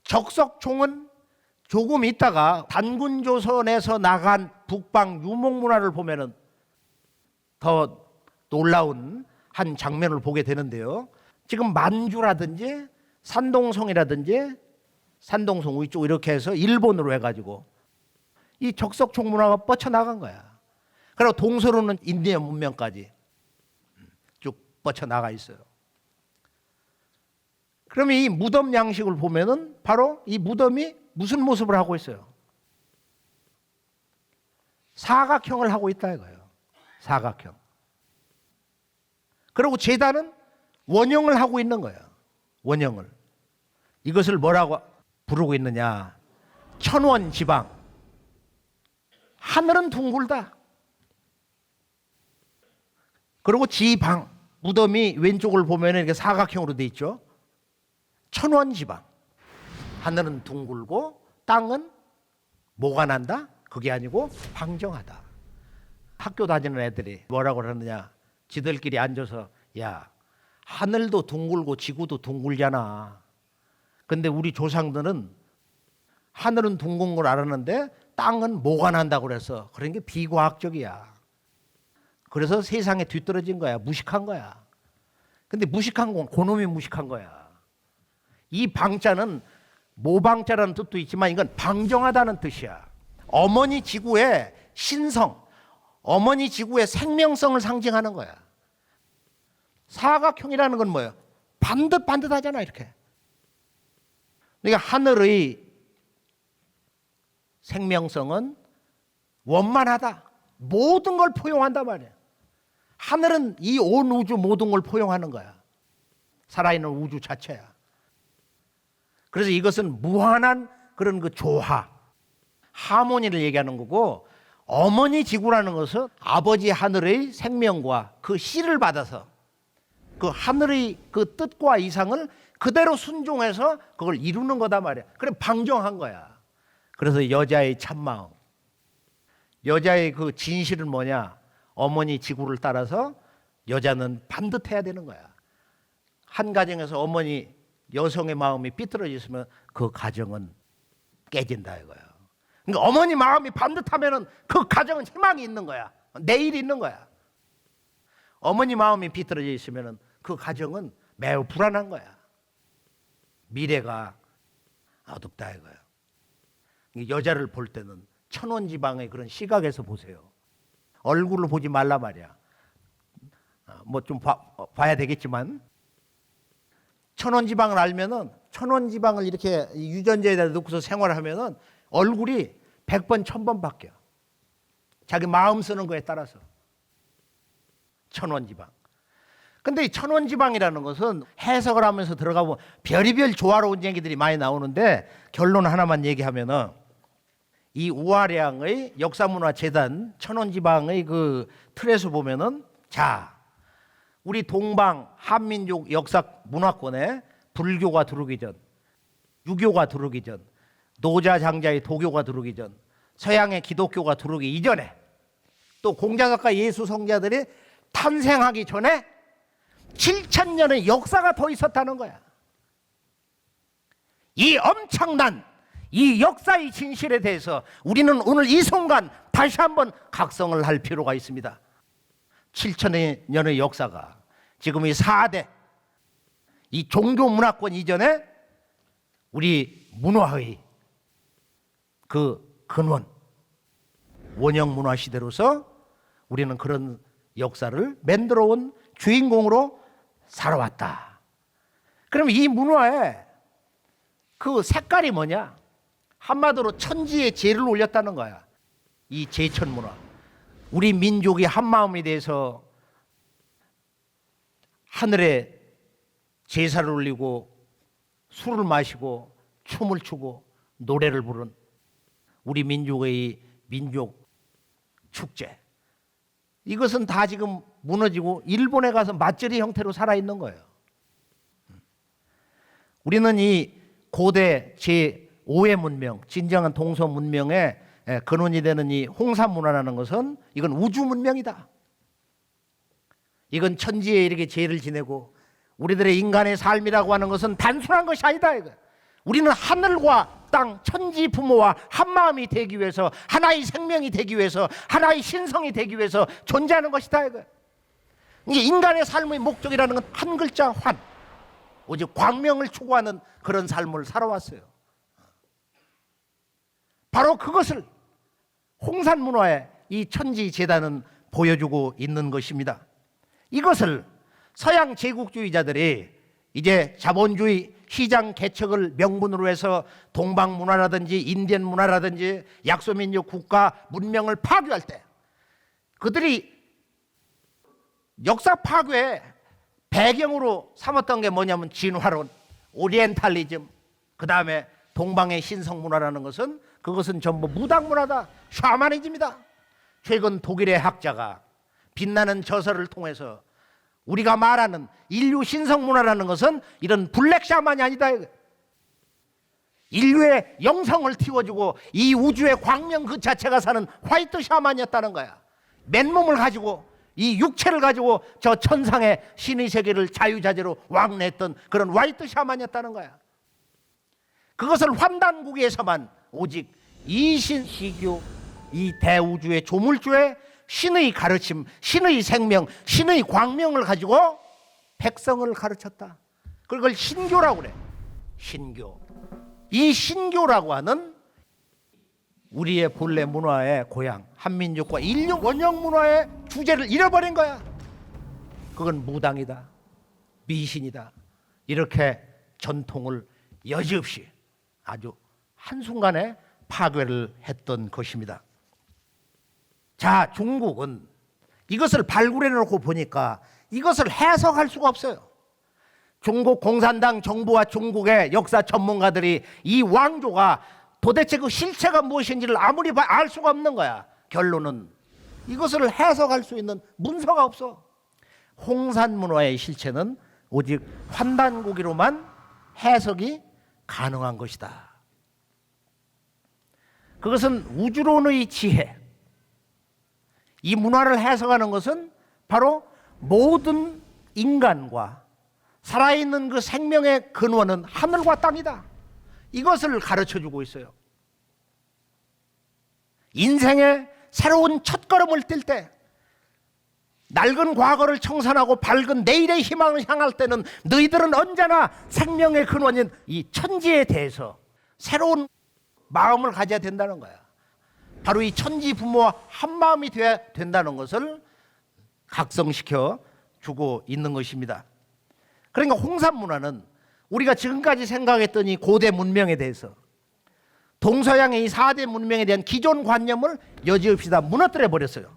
적석총은 조금 있다가 단군조선에서 나간 북방 유목문화를 보면은 더 놀라운 한 장면을 보게 되는데요. 지금 만주라든지 산동성이라든지 산동성 위쪽 이렇게 해서 일본으로 해가지고 이 적석총 문화가 뻗쳐나간 거야. 그리고 동서로는 인디아 문명까지 쭉 뻗쳐나가 있어요. 그러면 이 무덤 양식을 보면은 바로 이 무덤이 무슨 모습을 하고 있어요? 사각형을 하고 있다 이거예요. 사각형. 그리고 제단은 원형을 하고 있는 거예요. 원형을. 이것을 뭐라고 부르고 있느냐? 천원지방. 하늘은 둥글다. 그리고 지방. 무덤이 왼쪽을 보면 이렇게 사각형으로 돼 있죠. 천원지방. 하늘은 둥글고 땅은 뭐가 난다? 그게 아니고 방정하다. 학교 다니는 애들이 뭐라고 그러느냐? 지들끼리 앉아서 야, 하늘도 둥글고 지구도 둥글잖아. 근데 우리 조상들은 하늘은 둥근 걸 알았는데 땅은 뭐가 난다고 그래서 그런 게 비과학적이야. 그래서 세상에 뒤떨어진 거야. 무식한 거야. 근데 무식한 건 그놈이 무식한 거야. 이 방자는 모방자라는 뜻도 있지만 이건 방정하다는 뜻이야. 어머니 지구의 신성, 어머니 지구의 생명성을 상징하는 거야. 사각형이라는 건 뭐예요? 반듯반듯하잖아 이렇게. 그러니까 하늘의 생명성은 원만하다. 모든 걸 포용한단 말이야. 하늘은 이 온 우주 모든 걸 포용하는 거야. 살아있는 우주 자체야. 그래서 이것은 무한한 그런 그 조화, 하모니를 얘기하는 거고, 어머니 지구라는 것은 아버지 하늘의 생명과 그 씨를 받아서 그 하늘의 그 뜻과 이상을 그대로 순종해서 그걸 이루는 거다 말이야. 그래 방정한 거야. 그래서 여자의 참마음, 여자의 그 진실은 뭐냐? 어머니 지구를 따라서 여자는 반듯해야 되는 거야. 한 가정에서 어머니 여성의 마음이 삐뚤어져 있으면 그 가정은 깨진다 이거야. 그러니까 어머니 마음이 반듯하면은 그 가정은 희망이 있는 거야. 내일이 있는 거야. 어머니 마음이 삐뚤어져 있으면은 그 가정은 매우 불안한 거야. 미래가 어둡다 이거야. 여자를 볼 때는 천원지방의 그런 시각에서 보세요. 얼굴을 보지 말라 말이야. 뭐 좀 봐야 되겠지만 천원지방을 알면은 천원지방을 이렇게 유전자에다 넣고서 생활하면은 얼굴이 100번 1000번 바뀌어. 자기 마음 쓰는 거에 따라서. 천원지방. 근데 이 천원지방이라는 것은 해석을 하면서 들어가보면 별의별 조화로운 얘기들이 많이 나오는데 결론 하나만 얘기하면은 이 우아량의 역사문화재단 천원지방의 그 틀에서 보면은 자, 우리 동방 한민족 역사 문화권에 불교가 들어오기 전, 유교가 들어오기 전, 노자장자의 도교가 들어오기 전, 서양의 기독교가 들어오기 이전에 또 공자각과 예수 성자들이 탄생하기 전에 7000년의 역사가 더 있었다는 거야. 이 엄청난 이 역사의 진실에 대해서 우리는 오늘 이 순간 다시 한번 각성을 할 필요가 있습니다. 7000년의 역사가 지금 이 4대 이 종교 문화권 이전에 우리 문화의 그 근원 원형 문화 시대로서 우리는 그런 역사를 만들어 온 주인공으로 살아왔다. 그럼 이 문화에 그 색깔이 뭐냐? 한마디로 천지의 제를 올렸다는 거야. 이 제천 문화. 우리 민족이 한마음이 돼서 하늘에 제사를 올리고 술을 마시고 춤을 추고 노래를 부른 우리 민족의 민족 축제. 이것은 다 지금 무너지고 일본에 가서 맛절이 형태로 살아있는 거예요. 우리는 이 고대 제5의 문명, 진정한 동서 문명의 근원이 되는 이 홍산 문화라는 것은 이건 우주 문명이다. 이건 천지에 이렇게 제를 지내고 우리들의 인간의 삶이라고 하는 것은 단순한 것이 아니다. 이거. 우리는 하늘과 땅, 천지 부모와 한마음이 되기 위해서 하나의 생명이 되기 위해서 하나의 신성이 되기 위해서 존재하는 것이다. 이거. 이게 인간의 삶의 목적이라는 건 한 글자 환. 오직 광명을 추구하는 그런 삶을 살아왔어요. 바로 그것을 홍산 문화의 이 천지 재단은 보여주고 있는 것입니다. 이것을 서양 제국주의자들이 이제 자본주의 시장 개척을 명분으로 해서 동방 문화라든지 인디언 문화라든지 약소민족 국가 문명을 파괴할 때 그들이 역사 파괴의 배경으로 삼았던 게 뭐냐면 진화론, 오리엔탈리즘, 그 다음에 동방의 신성 문화라는 것은 그것은 전부 무당 문화다, 샤머니즘이다. 최근 독일의 학자가 빛나는 저서를 통해서 우리가 말하는 인류 신성 문화라는 것은 이런 블랙 샤만이 아니다. 인류의 영성을 틔워주고 이 우주의 광명 그 자체가 사는 화이트 샤만이었다는 거야. 맨몸을 가지고 이 육체를 가지고 저 천상의 신의 세계를 자유자재로 왕래했던 그런 화이트 샤만이었다는 거야. 그것을 환단국에서만 오직 이신시교 이 대우주의 조물주의 신의 가르침, 신의 생명, 신의 광명을 가지고 백성을 가르쳤다. 그걸 신교라고 그래. 신교. 이 신교라고 하는 우리의 본래 문화의 고향, 한민족과 인류 원형 문화의 주제를 잃어버린 거야. 그건 무당이다, 미신이다. 이렇게 전통을 여지없이 아주 한순간에 파괴를 했던 것입니다. 자, 중국은 이것을 발굴해 놓고 보니까 이것을 해석할 수가 없어요. 중국 공산당 정부와 중국의 역사 전문가들이 이 왕조가 도대체 그 실체가 무엇인지를 아무리 알 수가 없는 거야. 결론은 이것을 해석할 수 있는 문서가 없어. 홍산 문화의 실체는 오직 환단고기로만 해석이 가능한 것이다. 그것은 우주론의 지혜. 이 문화를 해석하는 것은 바로 모든 인간과 살아있는 그 생명의 근원은 하늘과 땅이다. 이것을 가르쳐주고 있어요. 인생의 새로운 첫걸음을 뗄 때, 낡은 과거를 청산하고 밝은 내일의 희망을 향할 때는 너희들은 언제나 생명의 근원인 이 천지에 대해서 새로운 마음을 가져야 된다는 거야. 바로 이 천지 부모와 한 마음이 되어야 된다는 것을 각성시켜 주고 있는 것입니다. 그러니까 홍산 문화는 우리가 지금까지 생각했던 이 고대 문명에 대해서, 동서양의 이 4대 문명에 대한 기존 관념을 여지없이 다 무너뜨려 버렸어요.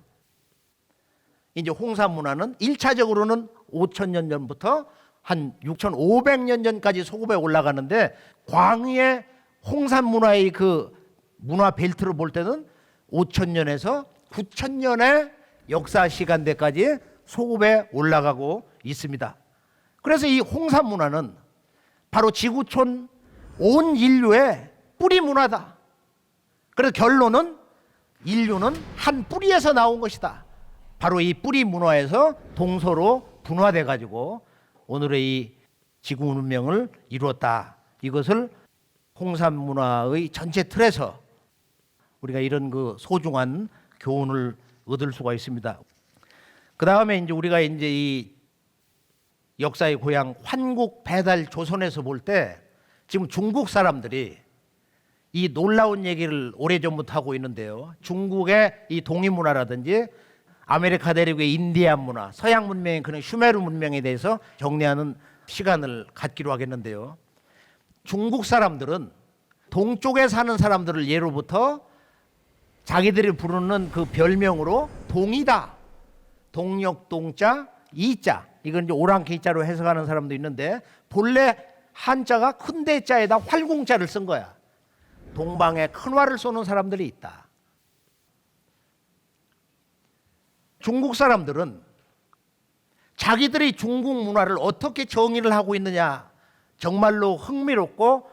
이제 홍산 문화는 1차적으로는 5,000년 전부터 한 6,500년 전까지 소급에 올라가는데, 광의의 홍산 문화의 그 문화 벨트를 볼 때는 5,000년에서 9,000년의 역사 시간대까지 소급에 올라가고 있습니다. 그래서 이 홍산 문화는 바로 지구촌 온 인류의 뿌리 문화다. 그래서 결론은 인류는 한 뿌리에서 나온 것이다. 바로 이 뿌리 문화에서 동서로 분화돼 가지고 오늘의 이 지구 문명을 이루었다. 이것을 홍산 문화의 전체 틀에서 우리가 이런 그 소중한 교훈을 얻을 수가 있습니다. 그 다음에 이제 우리가 이제 이 역사의 고향 환국 배달 조선에서 볼 때 지금 중국 사람들이 이 놀라운 얘기를 오래전부터 하고 있는데요. 중국의 이 동이 문화라든지 아메리카 대륙의 인디안 문화, 서양 문명의 그런 슈메르 문명에 대해서 정리하는 시간을 갖기로 하겠는데요. 중국 사람들은 동쪽에 사는 사람들을 예로부터 자기들이 부르는 그 별명으로 동이다. 동력 동자, 이자. 이건 이제 오랑캐자로 해석하는 사람도 있는데, 본래 한자가 큰 대자에다 활궁자를 쓴 거야. 동방에 큰 활을 쏘는 사람들이 있다. 중국 사람들은 자기들이 중국 문화를 어떻게 정의를 하고 있느냐, 정말로 흥미롭고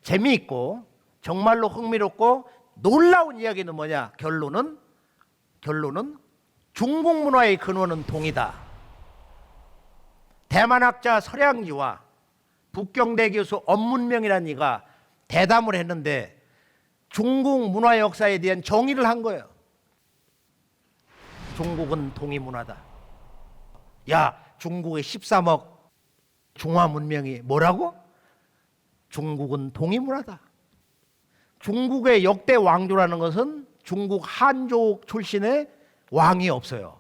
재미있고 정말로 흥미롭고 놀라운 이야기는 뭐냐? 결론은 중국 문화의 근원은 동이다. 대만학자 설양지와 북경대 교수 엄문명이라는 이가 대담을 했는데 중국 문화 역사에 대한 정의를 한 거예요. 중국은 동이 문화다. 야, 중국의 13억 중화 문명이 뭐라고? 중국은 동이 문화다. 중국의 역대 왕조라는 것은 중국 한족 출신의 왕이 없어요.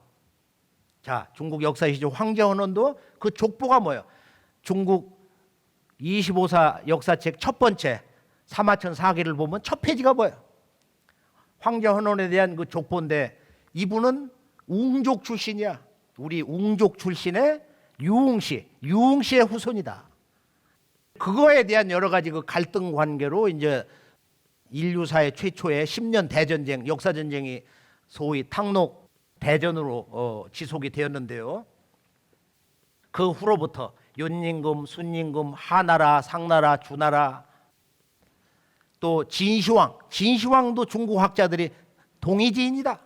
자, 중국 역사시죠. 황제헌원도 그 족보가 뭐예요? 중국 25사 역사책 첫 번째 사마천 사기를 보면 첫 페이지가 뭐예요? 황제헌원에 대한 그 족보인데, 이분은 웅족 출신이야. 우리 웅족 출신의 유웅시의 후손이다. 그거에 대한 여러 가지 그 갈등 관계로 이제 인류사의 최초의 10년 대전쟁, 역사전쟁이 소위 탕록 대전으로 지속이 되었는데요. 그 후로부터 윤임금, 순임금, 하나라, 상나라, 주나라, 또 진시황도 중국 학자들이 동이지인이다.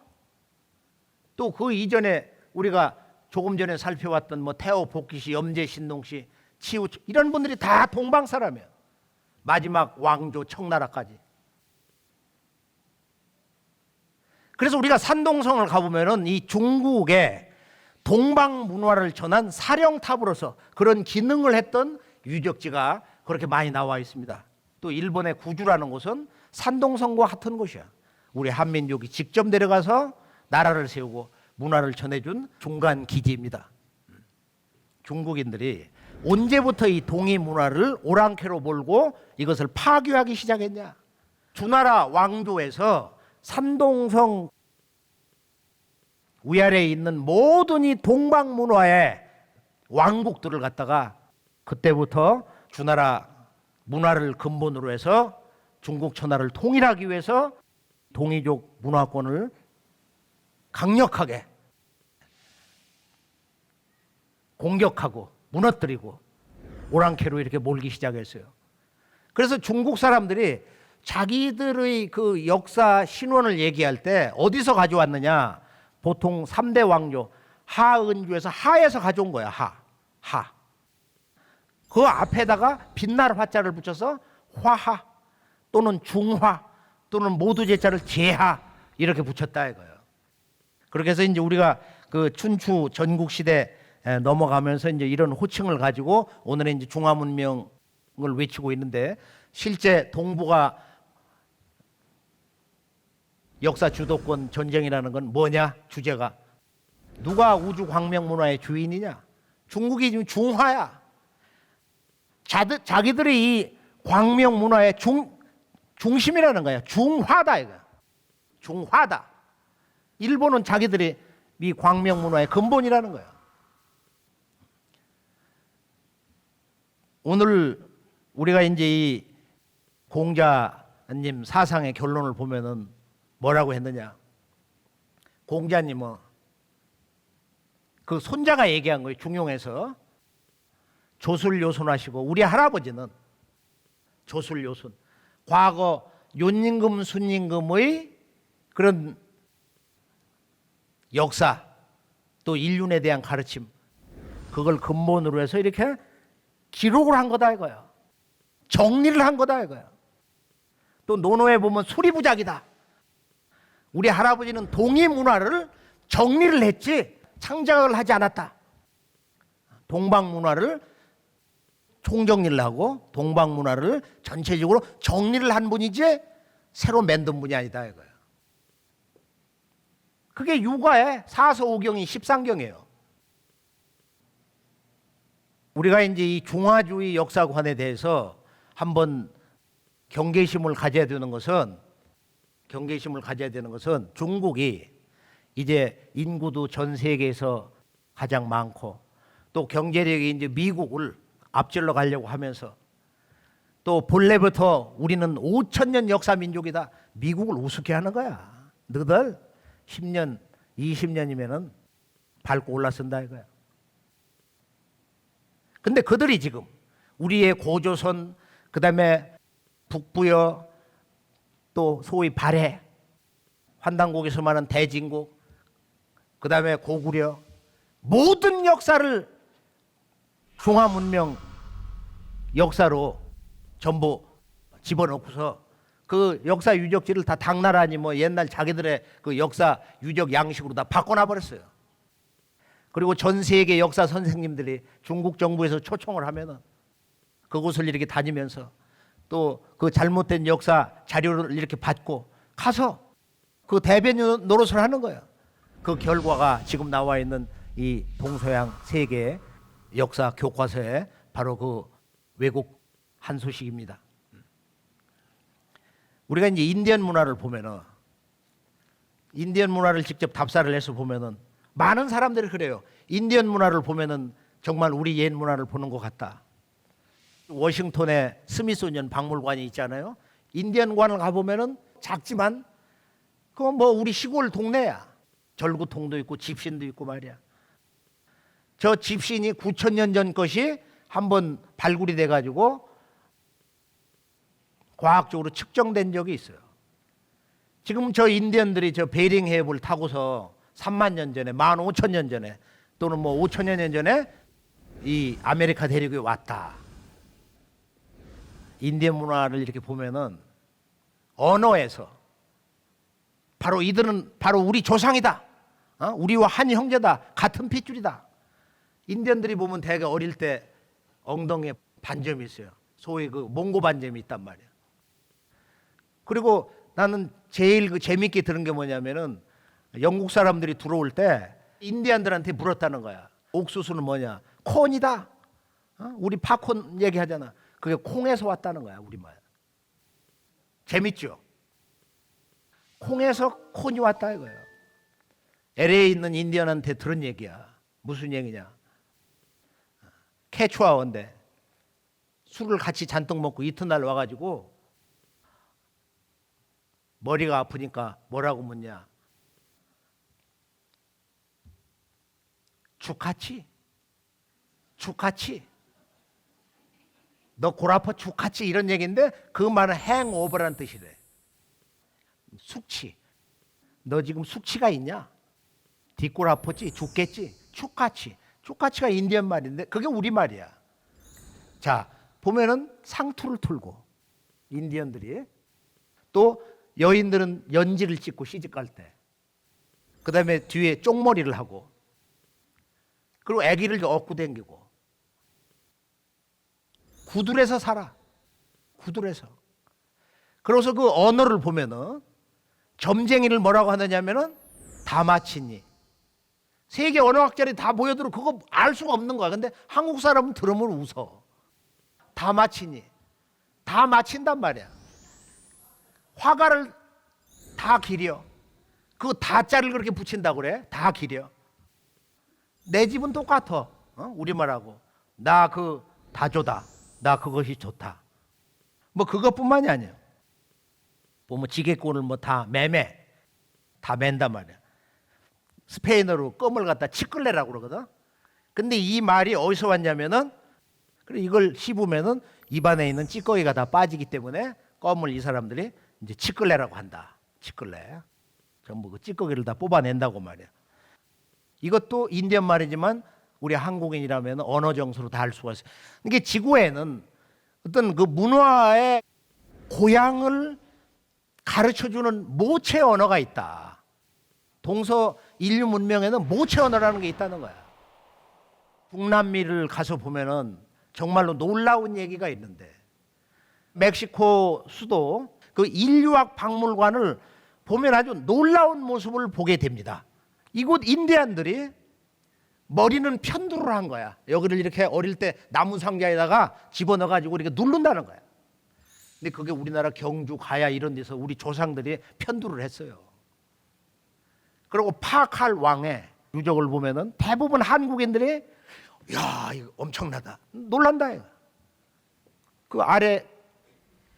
또 그 이전에 우리가 조금 전에 살펴봤던 뭐 태호 복기시, 염제 신동시, 치우, 이런 분들이 다 동방 사람이에요. 마지막 왕조 청나라까지. 그래서 우리가 산동성을 가보면은 이 중국의 동방 문화를 전한 사령탑으로서 그런 기능을 했던 유적지가 그렇게 많이 나와 있습니다. 또 일본의 구주라는 곳은 산동성과 같은 곳이야. 우리 한민족이 직접 내려가서 나라를 세우고 문화를 전해준 중간 기지입니다. 중국인들이 언제부터 이 동이 문화를 오랑캐로 몰고 이것을 파괴하기 시작했냐? 주나라 왕조에서 산동성 위아래에 있는 모든 이 동방 문화의 왕국들을 갖다가 그때부터 주나라 문화를 근본으로 해서 중국 천하를 통일하기 위해서 동이족 문화권을 강력하게 공격하고 무너뜨리고 오랑캐로 이렇게 몰기 시작했어요. 그래서 중국 사람들이 자기들의 그 역사 신원을 얘기할 때 어디서 가져왔느냐? 보통 3대 왕조 하은주에서 하에서 가져온 거야. 하. 그 앞에다가 빛날 화자를 붙여서 화하 또는 중화 또는 모두 제자를 제하 이렇게 붙였다 이거예요. 그렇게 해서 이제 우리가 그 춘추 전국 시대 넘어가면서 이제 이런 호칭을 가지고 오늘은 이제 중화 문명을 외치고 있는데, 실제 동북아 역사 주도권 전쟁이라는 건 뭐냐? 주제가 누가 우주 광명 문화의 주인이냐? 중국이 지금 중화야. 자기들이 이 광명 문화의 중심이라는 거야. 중화다 이거. 중화다. 일본은 자기들이 이 광명 문화의 근본이라는 거야. 오늘 우리가 이제 이 공자님 사상의 결론을 보면은 뭐라고 했느냐? 공자님은 그 손자가 얘기한 거예요. 중용에서 조술요순하시고, 우리 할아버지는 조술요순, 과거 윤임금 순임금의 그런 역사 또 인륜에 대한 가르침, 그걸 근본으로 해서 이렇게 기록을 한 거다 이거야. 정리를 한 거다 이거야. 또 논어에 보면 수리부작이다. 우리 할아버지는 동이 문화를 정리를 했지 창작을 하지 않았다. 동방 문화를 총정리를 하고 동방 문화를 전체적으로 정리를 한 분이지 새로 만든 분이 아니다 이거예요. 그게 육아의 사서오경이 13경이에요. 우리가 이제 이 중화주의 역사관에 대해서 한번 경계심을 가져야 되는 것은 중국이 이제 인구도 전 세계에서 가장 많고, 또 경제력이 이제 미국을 앞질러 가려고 하면서, 또 본래부터 우리는 5,000년 역사 민족이다. 미국을 우습게 하는 거야. 너희들 10년, 20년이면은 밟고 올라선다 이거야. 근데 그들이 지금 우리의 고조선, 그다음에 북부여, 또 소위 발해, 환단국에서 말하는 대진국, 그다음에 고구려, 모든 역사를 중화문명 역사로 전부 집어넣고서 그 역사 유적지를 다 당나라니 뭐 옛날 자기들의 그 역사 유적 양식으로 다 바꿔놔 버렸어요. 그리고 전 세계 역사 선생님들이 중국 정부에서 초청을 하면은 그곳을 이렇게 다니면서 또 그 잘못된 역사 자료를 이렇게 받고 가서 그 대변인 노릇을 하는 거예요. 그 결과가 지금 나와 있는 이 동서양 세계 역사 교과서에 바로 그 왜곡 한 소식입니다. 우리가 이제 인디언 문화를 보면은, 인디언 문화를 직접 답사를 해서 보면은 많은 사람들이 그래요. 인디언 문화를 보면은 정말 우리 옛 문화를 보는 것 같다. 워싱턴에 스미소니언 박물관이 있잖아요. 인디언관을 가보면은 작지만 그건 뭐 우리 시골 동네야. 절구통도 있고 집신도 있고 말이야. 저 집신이 9,000년 전 것이 한번 발굴이 돼가지고 과학적으로 측정된 적이 있어요. 지금 저 인디언들이 저 베링 해협을 타고서 3만 년 전에, 15,000년 전에, 또는 뭐 5,000여 년 전에 이 아메리카 대륙에 왔다. 인디언 문화를 이렇게 보면은 언어에서 바로 이들은 바로 우리 조상이다. 우리와 한 형제다. 같은 핏줄이다. 인디언들이 보면 대개 어릴 때 엉덩이에 반점이 있어요. 소위 그 몽고 반점이 있단 말이야. 그리고 나는 제일 그 재밌게 들은 게 뭐냐면은 영국 사람들이 들어올 때 인디안들한테 물었다는 거야. 옥수수는 뭐냐? 콘이다. 우리 팝콘 얘기하잖아. 그게 콩에서 왔다는 거야, 우리말. 재밌죠? 콩에서 콘이 왔다 이거예요. LA에 있는 인디언한테 들은 얘기야. 무슨 얘기냐? 캐추아어인데 술을 같이 잔뜩 먹고 이튿날 와가지고 머리가 아프니까 뭐라고 묻냐? 죽같이? 죽같이? 너 골 아파 죽같이? 이런 얘기인데 그 말은 행오버라는 뜻이래. 숙취. 너 지금 숙취가 있냐? 뒷골 아팠지? 죽겠지? 죽같이. 죽같이가 인디언 말인데 그게 우리 말이야. 자, 보면은 상투를 틀고 인디언들이, 또 여인들은 연지를 찍고 시집갈 때, 그 다음에 뒤에 쪽머리를 하고, 그리고 아기를 업고 댕기고, 구둘에서 살아. 구둘에서. 그래서 그 언어를 보면은 점쟁이를 뭐라고 하느냐면은 다마치니. 세계 언어학자들이 다 모여들어 그거 알 수가 없는 거야. 근데 한국 사람은 들으면 웃어. 다마치니. 다 맞힌단 말이야. 화가를 다 기려. 그 다자를 그렇게 붙인다고 그래. 다 기려. 내 집은 똑같아. 우리말하고. 나 그 다조다. 나 그것이 좋다. 뭐 그것뿐만이 아니야. 보면 지게꾼을 뭐 다 매매. 다 맨단 말이야. 스페인어로 껌을 갖다 치끌레라고 그러거든. 근데 이 말이 어디서 왔냐면은, 그래 이걸 씹으면은 입안에 있는 찌꺼기가 다 빠지기 때문에 껌을 이 사람들이 이제 치끌레라고 한다. 치끌레. 전부 그 찌꺼기를 다 뽑아낸다고 말이야. 이것도 인디언 말이지만 우리 한국인이라면 언어 정수로 다 할 수가 있어요. 이게 지구에는 어떤 그 문화의 고향을 가르쳐주는 모체 언어가 있다. 동서 인류 문명에는 모체 언어라는 게 있다는 거야. 북남미를 가서 보면은 정말로 놀라운 얘기가 있는데, 멕시코 수도 그 인류학 박물관을 보면 아주 놀라운 모습을 보게 됩니다. 이곳 인디안들이 머리는 편두를 한 거야. 여기를 이렇게 어릴 때 나무 상자에다가 집어넣어가지고 이렇게 누른다는 거야. 근데 그게 우리나라 경주, 가야 이런 데서 우리 조상들이 편두를 했어요. 그리고 파칼 왕의 유적을 보면은 대부분 한국인들이 야 이거 엄청나다, 놀란다 이거. 그 아래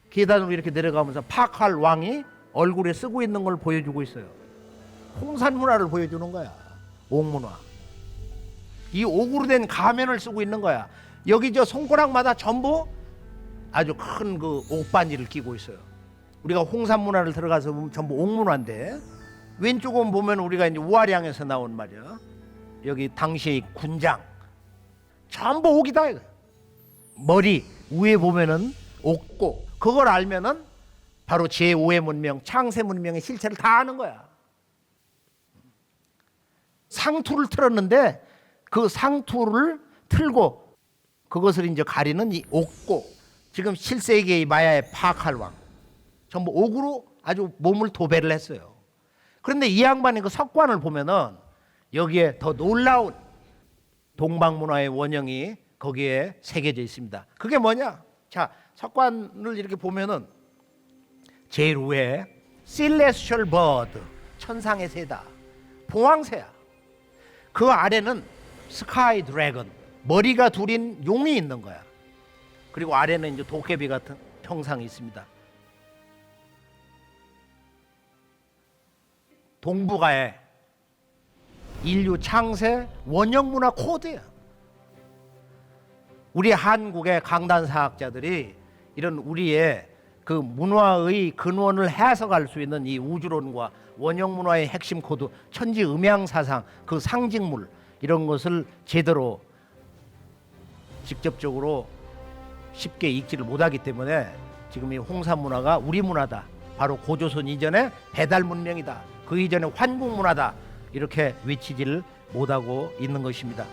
계단으로 이렇게 내려가면서 파칼 왕이 얼굴에 쓰고 있는 걸 보여주고 있어요. 홍산 문화를 보여주는 거야. 옥문화. 이 옥으로 된 가면을 쓰고 있는 거야. 여기 저 손가락마다 전부 아주 큰 그 옥반지를 끼고 있어요. 우리가 홍산 문화를 들어가서 보면 전부 옥문화인데, 왼쪽은 보면 우리가 이제 우아량에서 나온 말이야. 여기 당시의 군장 전부 옥이다 이거. 머리 위에 보면은 옥고, 그걸 알면은 바로 제5의 문명, 창세 문명의 실체를 다 아는 거야. 상투를 틀었는데 그 상투를 틀고 그것을 이제 가리는 이 옥고, 지금 7세기의 마야의 파칼왕 전부 옥으로 아주 몸을 도배를 했어요. 그런데 이 양반의 그 석관을 보면은 여기에 더 놀라운 동방문화의 원형이 거기에 새겨져 있습니다. 그게 뭐냐? 자, 석관을 이렇게 보면은 제일 위에 Celestial Bird, 천상의 새다, 봉황새야. 그 아래는 Sky Dragon, 머리가 둘인 용이 있는 거야. 그리고 아래는 이제 도깨비 같은 형상이 있습니다. 동북아의 인류 창세 원형 문화 코드야. 우리 한국의 강단사학자들이 이런 우리의 그 문화의 근원을 해석할 수 있는 이 우주론과 원형 문화의 핵심 코드, 천지 음양 사상, 그 상징물, 이런 것을 제대로 직접적으로 쉽게 읽지를 못하기 때문에 지금 이 홍산 문화가 우리 문화다, 바로 고조선 이전의 배달 문명이다, 그 이전의 환국 문화다, 이렇게 외치지를 못하고 있는 것입니다.